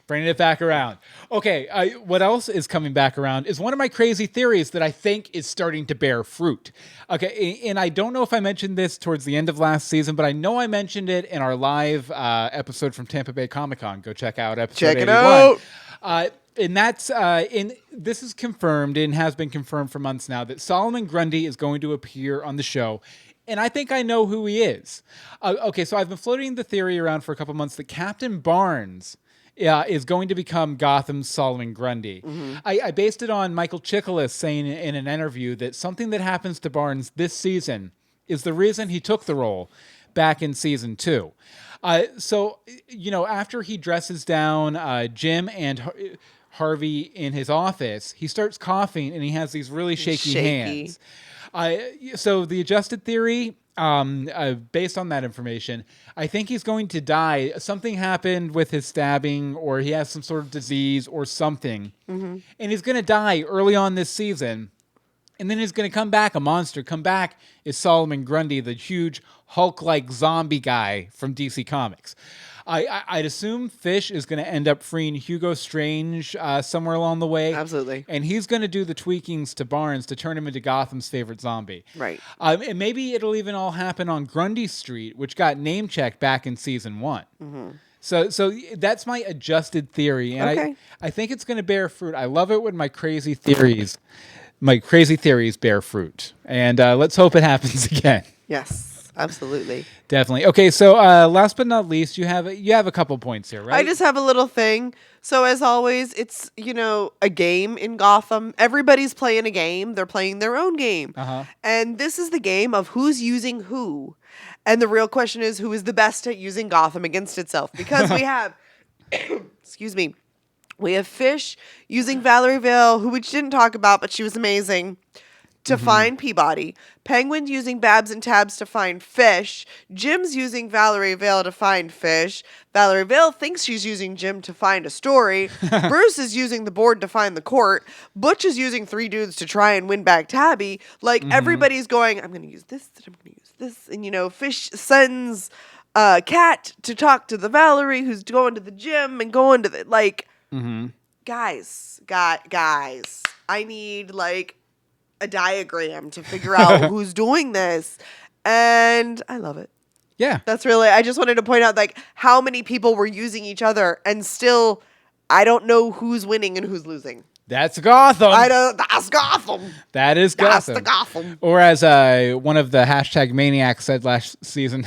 Bringing it back around. Okay, what else is coming back around is one of my crazy theories that I think is starting to bear fruit. Okay, and I don't know if I mentioned this towards the end of last season, but I know I mentioned it in our live episode from Tampa Bay Comic-Con. Go check out episode 81. Out. And that's this is confirmed and has been confirmed for months now that Solomon Grundy is going to appear on the show. And I think I know who he is. Okay, so I've been floating the theory around for a couple months that Captain Barnes is going to become Gotham's Solomon Grundy. Mm-hmm. I based it on Michael Chiklis saying in an interview that something that happens to Barnes this season is the reason he took the role back in season 2. So, after he dresses down Jim and Harvey in his office, he starts coughing and he has these really shaky hands. So the adjusted theory, based on that information, I think he's going to die. Something happened with his stabbing, or he has some sort of disease or something. Mm-hmm. And he's going to die early on this season. And then he's going to come back, a monster. Come back is Solomon Grundy, the huge Hulk-like zombie guy from DC Comics. I'd assume Fish is going to end up freeing Hugo Strange somewhere along the way. Absolutely. And he's going to do the tweakings to Barnes to turn him into Gotham's favorite zombie. Right. And maybe it'll even all happen on Grundy Street, which got name-checked back in season 1. Mm-hmm. So that's my adjusted theory. And I think it's going to bear fruit. I love it when my crazy theories bear fruit. And let's hope it happens again. Yes. Absolutely. Definitely. Okay, so last but not least, you have a couple points here, right? I just have a little thing. So as always, it's, a game in Gotham. Everybody's playing a game. They're playing their own game. Uh-huh. And this is the game of who's using who. And the real question is, who is the best at using Gotham against itself? Because we have, excuse me, we have Fish using Valerie Vale, who we didn't talk about, but she was amazing, to find Peabody. Penguin using Babs and Tabs to find Fish. Jim's using Valerie Vale to find Fish. Valerie Vale thinks she's using Jim to find a story. Bruce is using the board to find the court. Butch is using 3 dudes to try and win back Tabby. Everybody's going, I'm going to use this, I'm going to use this. And, Fish sends Cat to talk to the Valerie who's going to the gym and going to the, guys, I need, a diagram to figure out who's doing this. And I love it. Yeah. I just wanted to point out how many people were using each other and still I don't know who's winning and who's losing. That's Gotham. That's Gotham. That is Gotham. That's the Gotham. Or as one of the hashtag maniacs said last season,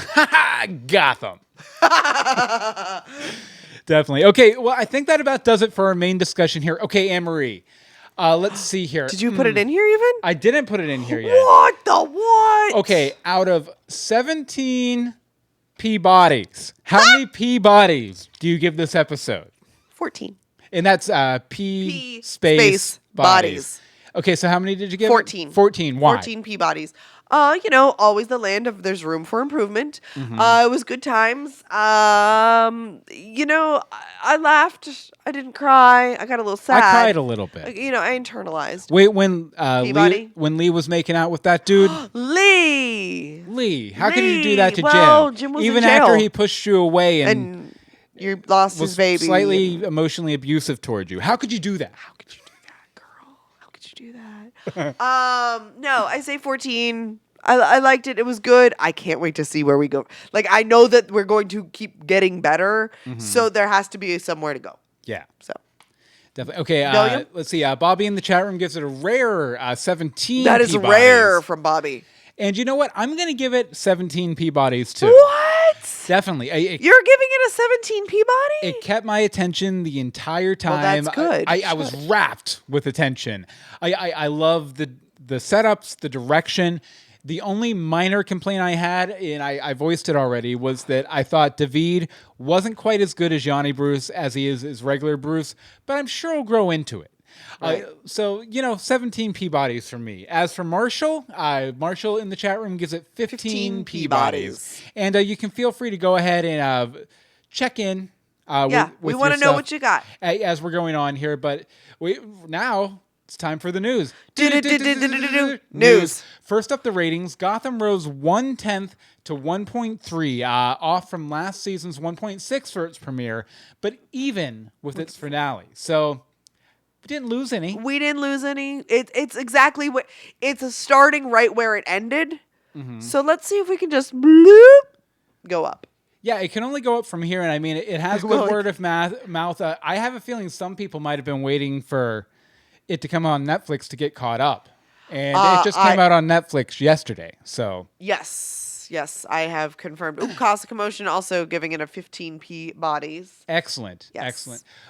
Gotham. Definitely. Okay, well, I think that about does it for our main discussion here. Okay, Anne-Marie. Let's see here. Did you put it in here even? I didn't put it in here yet. What? Okay, out of 17 Peabodies, how many Peabodies do you give this episode? 14. And that's P space bodies. Okay, so how many did you give? 14. 14. Why? 14 Peabodies. Always the land of there's room for improvement. Mm-hmm. It was good times. I laughed. I didn't cry. I got a little sad. I cried a little bit. I internalized. Wait, when Lee was making out with that dude? Lee. How could you do that to Jim? Jim was even in jail. After he pushed you away and you lost his baby. Slightly emotionally abusive towards you. How could you do that? How could you do that, girl? How could you do that? No, I say 14. I liked it. It was good. I can't wait to see where we go. I know that we're going to keep getting better, so there has to be somewhere to go. Yeah. So. Definitely. Okay, let's see. Bobby in the chat room gives it a rare 17 That is Peabodies. rare from Bobby. And you know what? I'm going to give it 17 Peabodies, too. What? Definitely. You're giving it a 17 Peabody? It kept my attention the entire time. Well, that's good. I was wrapped with attention. I love the setups, the direction. The only minor complaint I had, and I voiced it already, was that I thought David wasn't quite as good as Yanni Bruce as he is as regular Bruce, but I'm sure he'll grow into it. Right. 17 Peabodies for me. As for Marshall, Marshall in the chat room gives it 15 Peabodies. And you can feel free to go ahead and check in. We want to know what you got. As we're going on here, but It's time for the news. News. First up, the ratings. Gotham rose 1/10 to 1.3, off from last season's 1.6 for its premiere, but even with its finale. So we didn't lose any. It's exactly what it's starting right where it ended. Mm-hmm. So let's see if we can just bloop, go up. Yeah, it can only go up from here, and I mean, it has good word of mouth. I have a feeling some people might have been waiting for it to come on Netflix to get caught up, and it just came out on Netflix yesterday. So yes, I have confirmed. Cause of Commotion also giving it a 15p bodies. Excellent.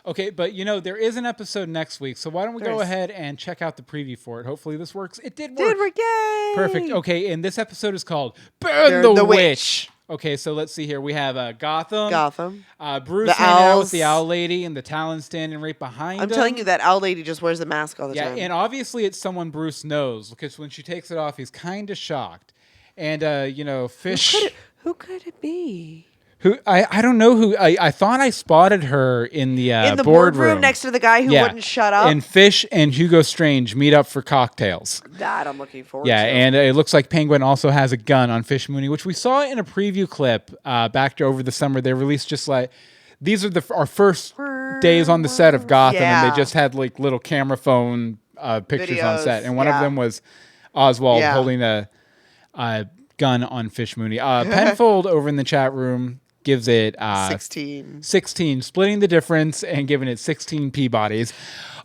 Okay, but there is an episode next week, so why don't we go ahead and check out the preview for it? Hopefully this works. It did work. Yay! Perfect. Okay, and this episode is called Burn the Witch. Okay, so let's see here. We have Gotham. Bruce hanging out with the owl lady and the Talon standing right behind him. I'm telling you, that owl lady just wears the mask all the time. Yeah, and obviously it's someone Bruce knows, because when she takes it off, he's kind of shocked. And, Fish... Who could it be? I don't know who. I thought I spotted her in the boardroom next to the guy who wouldn't shut up. And Fish and Hugo Strange meet up for cocktails. That I'm looking forward to. Yeah, and it looks like Penguin also has a gun on Fish Mooney, which we saw in a preview clip back over the summer. They released just like, these are our first days on the set of Gotham, and they just had like little camera phone pictures on set. And one of them was Oswald holding a gun on Fish Mooney. Penfold over in the chat room gives it 16, splitting the difference and giving it 16p bodies.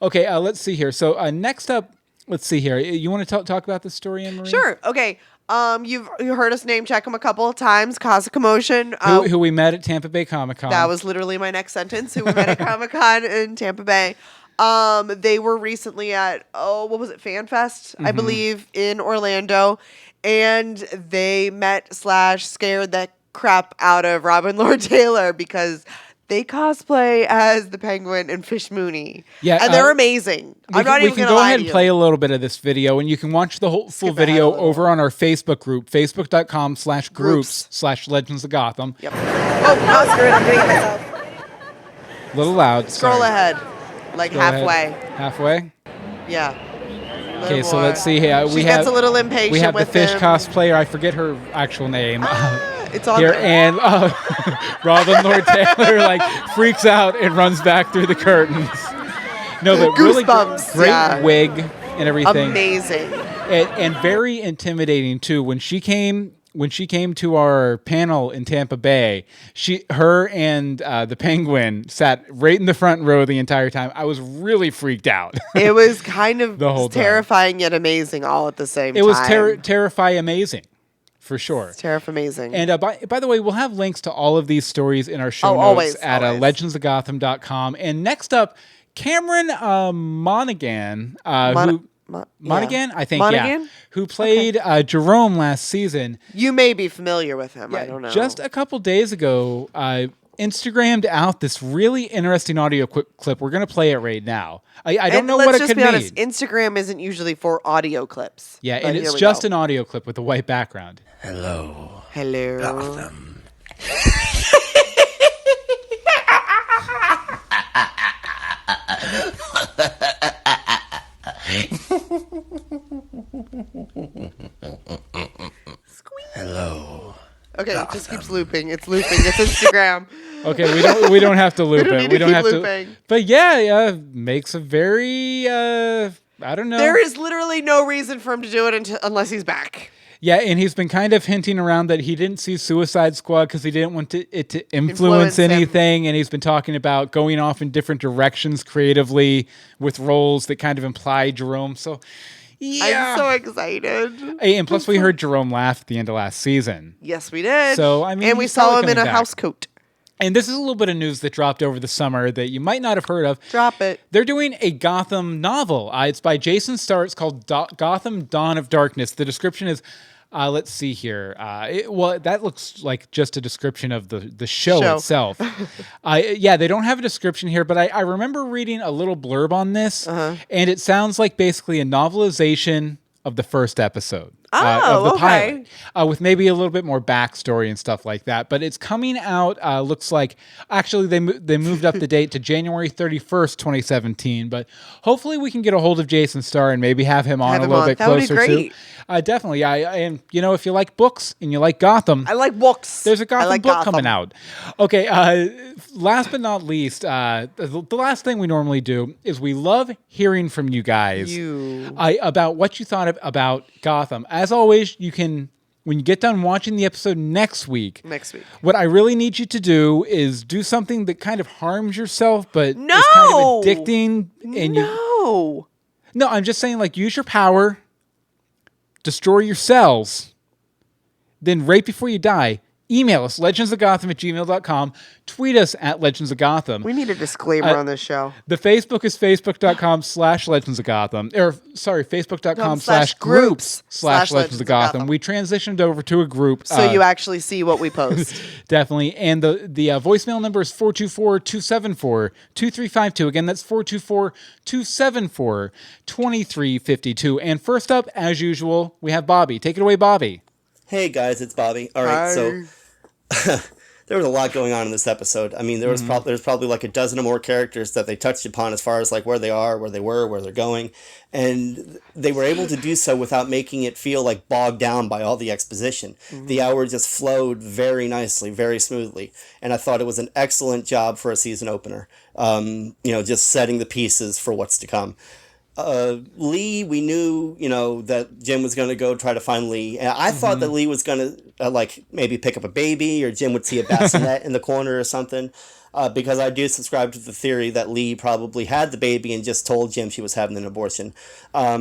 Okay, let's see here. So next up, let's see here. You want to talk about this story, Anne-Marie? Sure. Okay. You heard us name check him a couple of times. Cause of Commotion. Who we met at Tampa Bay Comic-Con. That was literally my next sentence. Who we met at Comic-Con in Tampa Bay. They were recently at, what was it, Fan Fest, I believe, in Orlando. And they met / scared the crap out of Robin Lord Taylor because they cosplay as the Penguin and Fish Mooney. Yeah, and they're amazing. I'm not even going to lie to you. We can go ahead and play a little bit of this video, and you can watch the full video over on our Facebook group, facebook.com/groups/Legends of Gotham. Yep. Oh, screw it. I'm getting myself. A little loud. Scroll ahead. Halfway. Halfway? Yeah. Okay, so let's see here. She gets a little impatient. We have the Fish cosplayer. I forget her actual name. It's on here, there. And Robin Lord Taylor freaks out and runs back through the curtains. No, but really great wig and everything. Amazing. And very intimidating too. When she came to our panel in Tampa Bay, her and the Penguin sat right in the front row the entire time. I was really freaked out. It was kind of terrifying yet amazing all at the same time. It was terrifying amazing, for sure. It's terrifamazing. And by the way, we'll have links to all of these stories in our show notes at legendsofgotham.com. And next up, Cameron Monaghan, Monaghan, I think, who played Jerome last season. You may be familiar with him. I don't know. Just a couple days ago, Instagrammed out this really interesting audio clip. We're going to play it right now. I don't know what it could mean. Let's just be honest, Instagram isn't usually for audio clips. Yeah, and it's just an audio clip with a white background. Hello. Gotham. Hello. Okay, it just keeps looping. It's looping. It's Instagram. Okay, we don't have to loop it. We don't have to. But yeah, makes a very I don't know. There is literally no reason for him to do it unless he's back. Yeah, and he's been kind of hinting around that he didn't see Suicide Squad because he didn't want it to influence anything, and he's been talking about going off in different directions creatively with roles that kind of imply Jerome. So, yeah. I'm so excited. Hey, and plus we heard Jerome laugh at the end of last season. Yes, we did. So, I mean, and we saw him in a house coat. And this is a little bit of news that dropped over the summer that you might not have heard of. Drop it. They're doing a Gotham novel. It's by Jason Starr. It's called Gotham Dawn of Darkness. The description is... let's see here. That looks like just a description of the show itself. They don't have a description here, but I remember reading a little blurb on this, and it sounds like basically a novelization of the first episode. of the okay. pilot, with maybe a little bit more backstory and stuff like that. But it's coming out, looks like, actually they moved up the date to January 31st, 2017. But hopefully we can get a hold of Jason Starr and maybe have him on a little bit closer too. Definitely. And if you like books and you like Gotham. I like books. There's a Gotham book coming out. Okay, last but not least, the last thing we normally do is we love hearing from you guys about what you thought about Gotham. As always, you can, when you get done watching the episode next week, what I really need you to do is do something that kind of harms yourself, but is kind of addicting. And No, I'm just saying, like, use your power, destroy your cells, then right before you die, email us, legendsofgotham@gmail.com. Tweet us at Legends of Gotham. We need a disclaimer on this show. The Facebook is facebook.com/Legends of Gotham. Facebook.com/groups/Legends of Gotham. We transitioned over to a group. So you actually see what we post. Definitely. And the voicemail number is 424-274-2352. Again, that's 424-274-2352. And first up, as usual, we have Bobby. Take it away, Bobby. Hey guys, it's Bobby. All right, so there was a lot going on in this episode. I mean, there's probably like a dozen or more characters that they touched upon as far as like where they are, where they were, where they're going, and they were able to do so without making it feel like bogged down by all the exposition. The hour just flowed very nicely, very smoothly, and I thought it was an excellent job for a season opener. Just setting the pieces for what's to come. Lee, we knew, that Jim was going to go try to find Lee. And I thought that Lee was going to, maybe pick up a baby, or Jim would see a bassinet in the corner or something. Because I do subscribe to the theory that Lee probably had the baby and just told Jim she was having an abortion. Or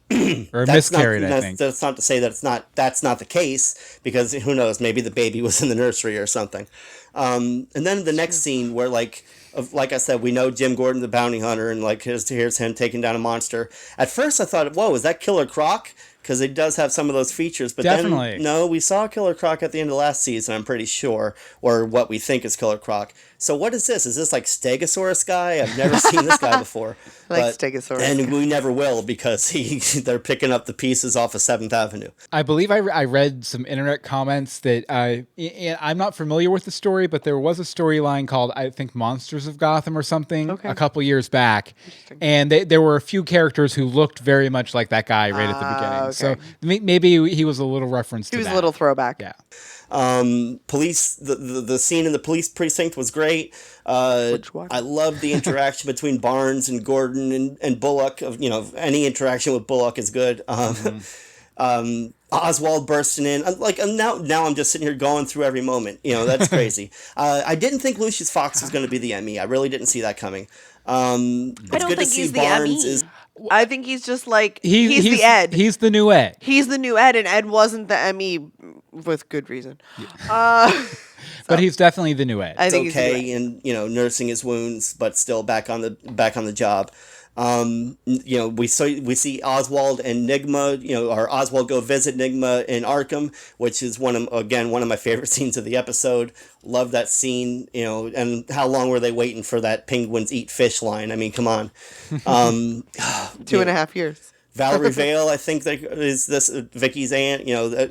miscarried, I think. That's not to say that that's not the case, because who knows, maybe the baby was in the nursery or something. And then the next scene where, like I said, we know Jim Gordon, the bounty hunter, and here's him taking down a monster. At first I thought, whoa, is that Killer Croc? Because it does have some of those features. But Definitely. Then, no, we saw Killer Croc at the end of last season, I'm pretty sure, or what we think is Killer Croc. So what is this? Is this like Stegosaurus guy? I've never seen this guy before. Stegosaurus. And we never will, because they're picking up the pieces off of 7th Avenue. I believe I read some internet comments that I'm not familiar with the story, but there was a storyline called, I think, Monsters of Gotham or something a couple years back. And there were a few characters who looked very much like that guy right at the beginning. Okay. So maybe he was a little reference to that. He was a little throwback. Yeah. Police, the scene in the police precinct was great. Which one? I loved the interaction between Barnes and Gordon and Bullock. Any interaction with Bullock is good. Oswald bursting in, now I'm just sitting here going through every moment. That's crazy. I didn't think Lucius Fox was going to be the ME. I really didn't see that coming. I don't think he's the ME. I think he's just like he's the Ed. He's the new Ed. He's the new Ed, and Ed wasn't the ME with good reason. Yeah. But he's definitely the new Ed. It's okay, and nursing his wounds, but still back on the job. We see Oswald and Nigma, or Oswald go visit Nigma in Arkham, which is one of my favorite scenes of the episode. Love that scene, and how long were they waiting for that penguins eat fish line? I mean, come on. 2.5 years. Valerie Vale, I think is this Vicky's aunt.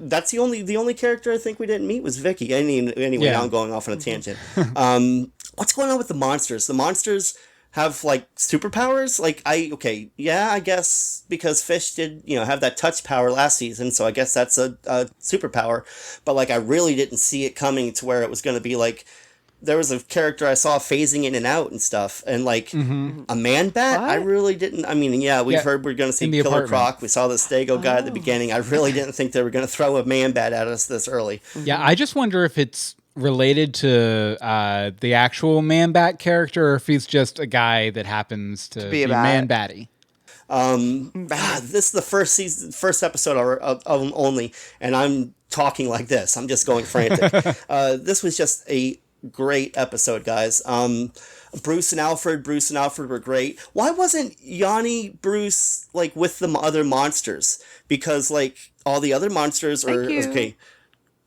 That's the only character I think we didn't meet was Vicky. Anyway, now I'm going off on a tangent. What's going on with the monsters? The monsters have superpowers? I guess because Fish did, have that touch power last season, so I guess that's a superpower. But I really didn't see it coming to where it was going to be there was a character I saw phasing in and out and stuff, and a man bat. What? I really didn't. I mean, we've heard we're going to see Killer Croc. We saw the Stego guy at the beginning. I really didn't think they were going to throw a man bat at us this early. Yeah, I just wonder if it's related to the actual Man Bat character, or if he's just a guy that happens to be Man Batty. This is the first episode of only, and I'm talking like this. I'm just going frantic. This was just a great episode, guys. Bruce and Alfred were great. Why wasn't Yanni Bruce with the other monsters? Because all the other monsters are okay.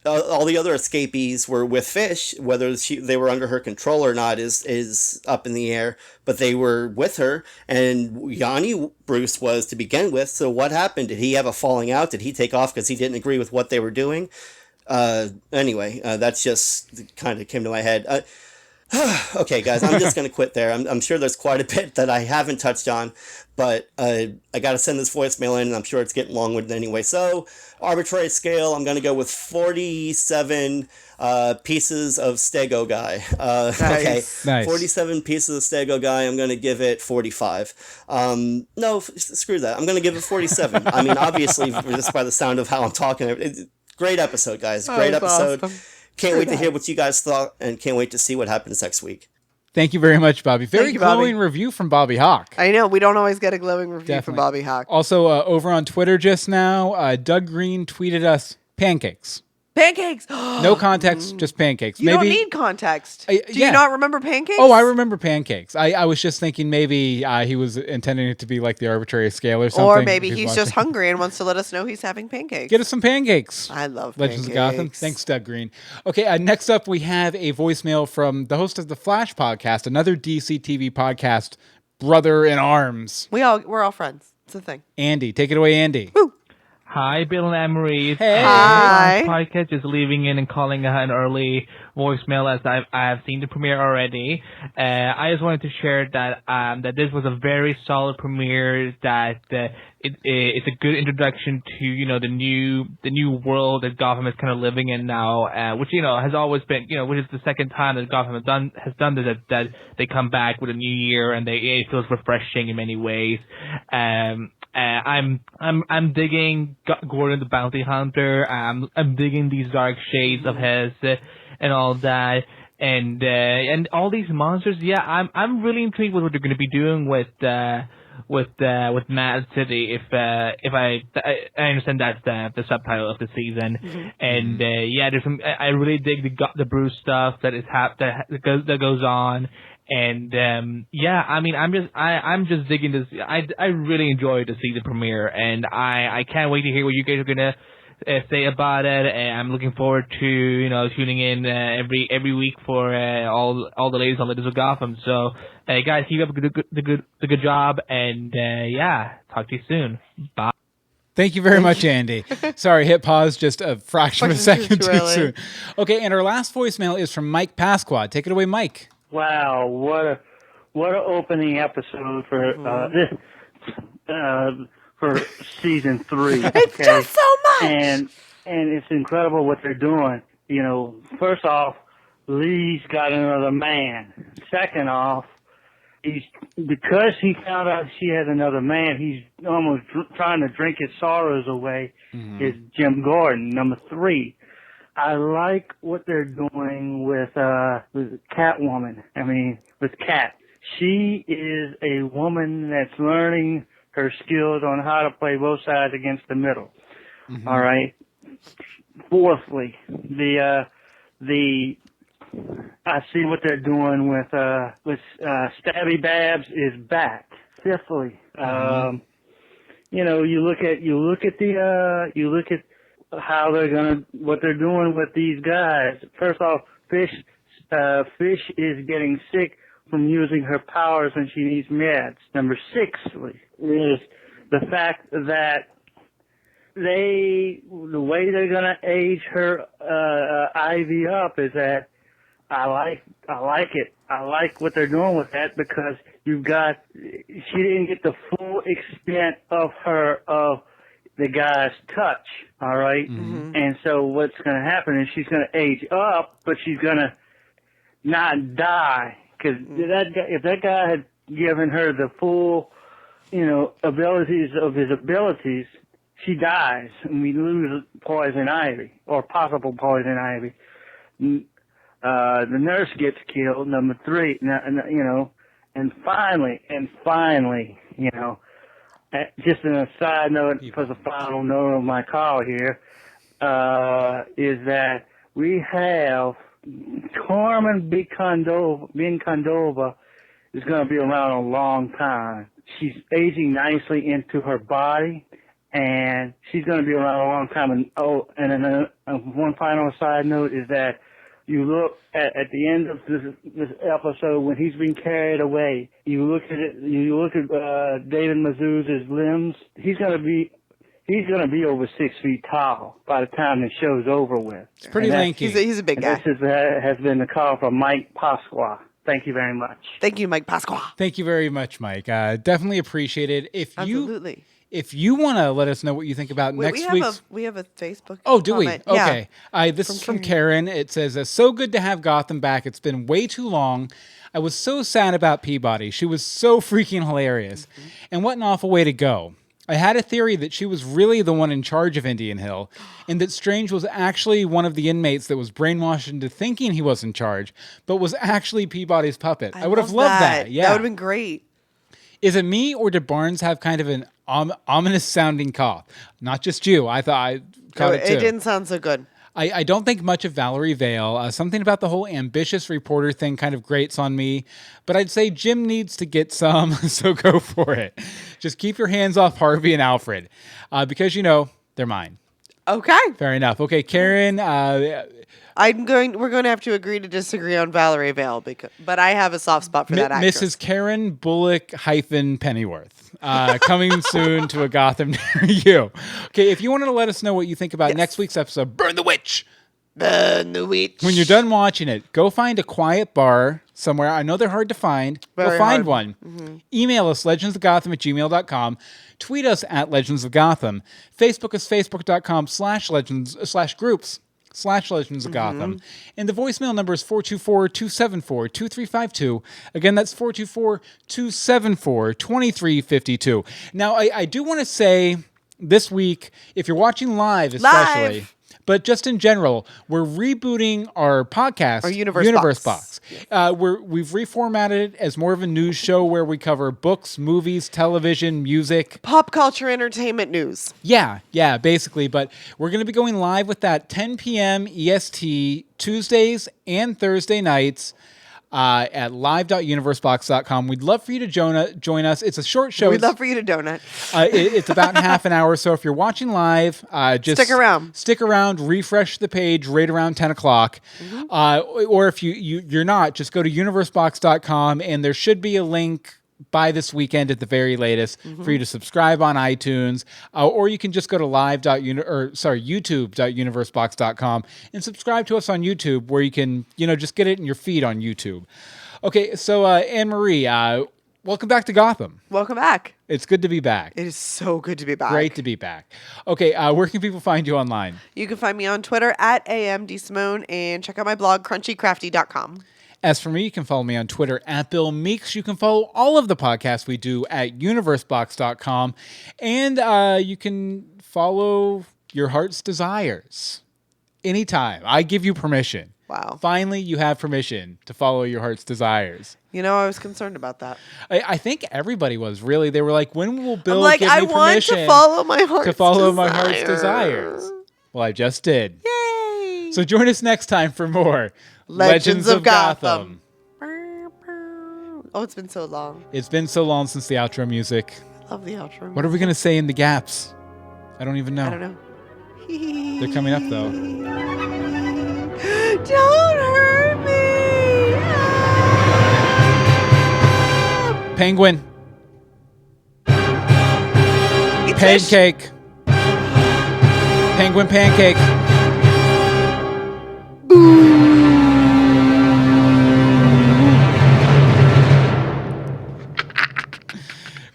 all the other escapees were with Fish. Whether they were under her control or not is up in the air, but they were with her, and Yanni Bruce was to begin with. So what happened? Did he have a falling out? Did he take off because he didn't agree with what they were doing? Anyway, that's just kind of came to my head. Okay, guys, I'm just going to quit there. I'm sure there's quite a bit that I haven't touched on, but I got to send this voicemail in, and I'm sure it's getting long-winded anyway. So, arbitrary scale, I'm going to go with 47 pieces of Stego Guy. Nice. Okay, Nice. 47 pieces of Stego Guy, I'm going to give it 45. No, screw that. I'm going to give it 47. I mean, obviously, just by the sound of how I'm talking, great episode, guys. Great episode. Awesome. Can't wait to hear what you guys thought, and can't wait to see what happens next week. Thank you very much, Bobby. Very you, Bobby. glowing review from Bobby Hawk. I know, we don't always get a glowing review from Bobby Hawk. Also, over on Twitter just now, Doug Green tweeted us pancakes. Pancakes! No context, just pancakes. You don't need context. Do yeah. you not remember pancakes? Oh, I remember pancakes. I was just thinking maybe he was intending it to be like the arbitrary scale or something. Or maybe he's just hungry and wants to let us know he's having pancakes. Get us some pancakes. I love Legends pancakes. of Gotham. Thanks, Doug Green. Okay, next up we have a voicemail from the host of the Flash podcast, another DC TV podcast, brother in arms. We're all friends. It's a thing. Andy, take it away, Andy. Woo. Hi, Bill and Anne-Marie. Hey. Hi. Podcast just leaving in and calling an early voicemail as I have seen the premiere already. I just wanted to share that that this was a very solid premiere. That it's a good introduction to the new world that Gotham is kind of living in now, which has always been which is the second time that Gotham has done this, that they come back with a new year and it feels refreshing in many ways. I'm digging Gordon the Bounty Hunter. I'm digging these dark shades of his and all that, and all these monsters. Yeah, I'm really intrigued with what they're going to be doing with Mad City. If I understand that's the subtitle of the season, and there's some. I really dig the Bruce stuff that goes on. And I mean, I'm just digging this. I really enjoyed to see the premiere, and I can't wait to hear what you guys are gonna say about it. And I'm looking forward to tuning in every week for all the latest on Legends of Gotham. So guys, keep up the good job, and talk to you soon. Bye. Thank you very much, Andy. Sorry, hit pause just a fraction of a second too soon. Okay, and our last voicemail is from Mike Pasquad. Take it away, Mike. Wow, what a opening episode for for season 3. Okay? It's just so much, and it's incredible what they're doing. First off, Lee's got another man. Second off, because he found out she had another man, he's almost trying to drink his sorrows away. Is Jim Gordon. Number 3. I like what they're doing with Catwoman. I mean, with Cat. She is a woman that's learning her skills on how to play both sides against the middle. All right. Fourthly, I see what they're doing with Stabby Babs is back. Fifthly, you look at how what they're doing with these guys. First off, Fish is getting sick from using her powers and she needs meds. Number 6 is the fact that the way they're gonna age her Ivy up is that I like it. I like what they're doing with that because she didn't get the full extent of the guy's touch, all right? And so what's going to happen is she's going to age up, but she's going to not die. Because if that guy had given her the full, abilities of his abilities, she dies, and we lose Poison Ivy, or possible Poison Ivy. The nurse gets killed, number 3, and finally, just an aside note for the final note of my call here, is that we have Carmen Bincondova is going to be around a long time. She's aging nicely into her body, and she's going to be around a long time. And then one final side note is that you look at the end of this episode when he's being carried away. You look at it. You look at David Mazouz's limbs. He's going to be over 6 feet tall by the time the show's over with. It's pretty lanky. He's a big guy. This has been the call from Mike Pasqua. Thank you very much. Thank you, Mike Pasqua. Thank you very much, Mike. Definitely appreciate it. Absolutely. If you want to let us know what you think about next week's... We have a Facebook Oh, do comment. we? Okay. Yeah. This is from Karen. It says, so good to have Gotham back. It's been way too long. I was so sad about Peabody. She was so freaking hilarious. Mm-hmm. And what an awful way to go. I had a theory that she was really the one in charge of Indian Hill, and that Strange was actually one of the inmates that was brainwashed into thinking he was in charge, but was actually Peabody's puppet. I would have loved that. Yeah. That would have been great. Is it me, or did Barnes have kind of an ominous sounding cough? Not just you. I thought I caught it too. It didn't sound so good. I don't think much of Valerie Vale. Something about the whole ambitious reporter thing kind of grates on me. But I'd say Jim needs to get some, so go for it. Just keep your hands off Harvey and Alfred. Because, they're mine. Okay. Fair enough. Okay, Karen. We're going to have to agree to disagree on Valerie Vale, but I have a soft spot for that actress. Mrs. Karen Bullock -Pennyworth. Coming soon to a Gotham near you. Okay, if you wanted to let us know what you think about next week's episode, Burn the Witch. Burn the Witch. When you're done watching it, go find a quiet bar somewhere. I know they're hard to find. Go find one. Mm-hmm. Email us, legendsofgotham@gmail.com. Tweet us at Legends of Gotham. Facebook us, facebook.com/legends/groups/Legends of Gotham. And the voicemail number is 424-274-2352. Again, that's 424-274-2352. Now, I do want to say this week, if you're watching live especially, but just in general, we're rebooting our podcast, our Universe Box. We've reformatted it as more of a news show where we cover books, movies, television, music. Pop culture entertainment news. Yeah, basically. But we're going to be going live with that 10 p.m. EST Tuesdays and Thursday nights at live.universebox.com. We'd love for you to join us. It's a short show. We'd love for you to donut. It's about half an hour. So if you're watching live, just stick around. Stick around, refresh the page right around 10 o'clock. Or if you're not, just go to universebox.com and there should be a link by this weekend at the very latest for you to subscribe on iTunes, or you can just go to youtube.universebox.com and subscribe to us on YouTube, where you can just get it in your feed on YouTube. Okay, so Anne-Marie, welcome back to Gotham. Welcome back. It's good to be back. It is so good to be back. Great to be back. Okay, where can people find you online? You can find me on Twitter at DeSimone, and check out my blog crunchycrafty.com. As for me, you can follow me on Twitter at Bill Meeks. You can follow all of the podcasts we do at universebox.com. And you can follow your heart's desires anytime. I give you permission. Wow. Finally, you have permission to follow your heart's desires. I was concerned about that. I think everybody was, really. They were like, when will Bill give me permission want to follow my heart's desires? Well, I just did. Yay! So join us next time for more Legends of Gotham. Oh, it's been so long. It's been so long since the outro music. I love the outro music. What are we going to say in the gaps? I don't even know. I don't know. They're coming up, though. Don't hurt me. Penguin. Pancake. Penguin pancake.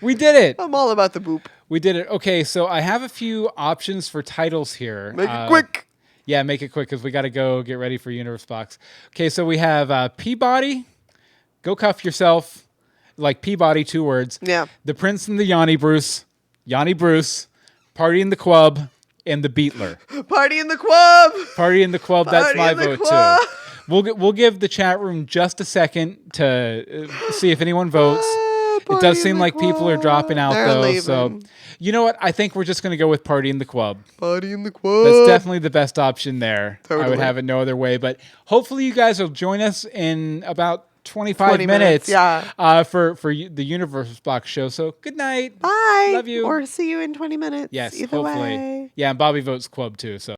We did it. I'm all about the boop. We did it. Okay, so I have a few options for titles here. Make it quick. Yeah, make it quick because we got to go get ready for Universe Box. Okay, so we have Peabody. Go cuff yourself. Like Peabody, 2 words. Yeah. The Prince and the Yanni Bruce. Party in the Cwub. And the Beatler. Party in the Cwub. Party in the Cwub. That's my vote, too. We'll give the chat room just a second to see if anyone votes. It does seem like people are dropping out, though. Leaving. So, you know what? I think we're just going to go with Party in the Cwub. Party in the Cwub. That's definitely the best option there. Totally. I would have it no other way. But hopefully you guys will join us in about 25 minutes. Yeah. For the Universe Box show. So good night. Bye. Love you. Or see you in 20 minutes. Yes, Either hopefully. way. Yeah, and Bobby votes Cwub too. So.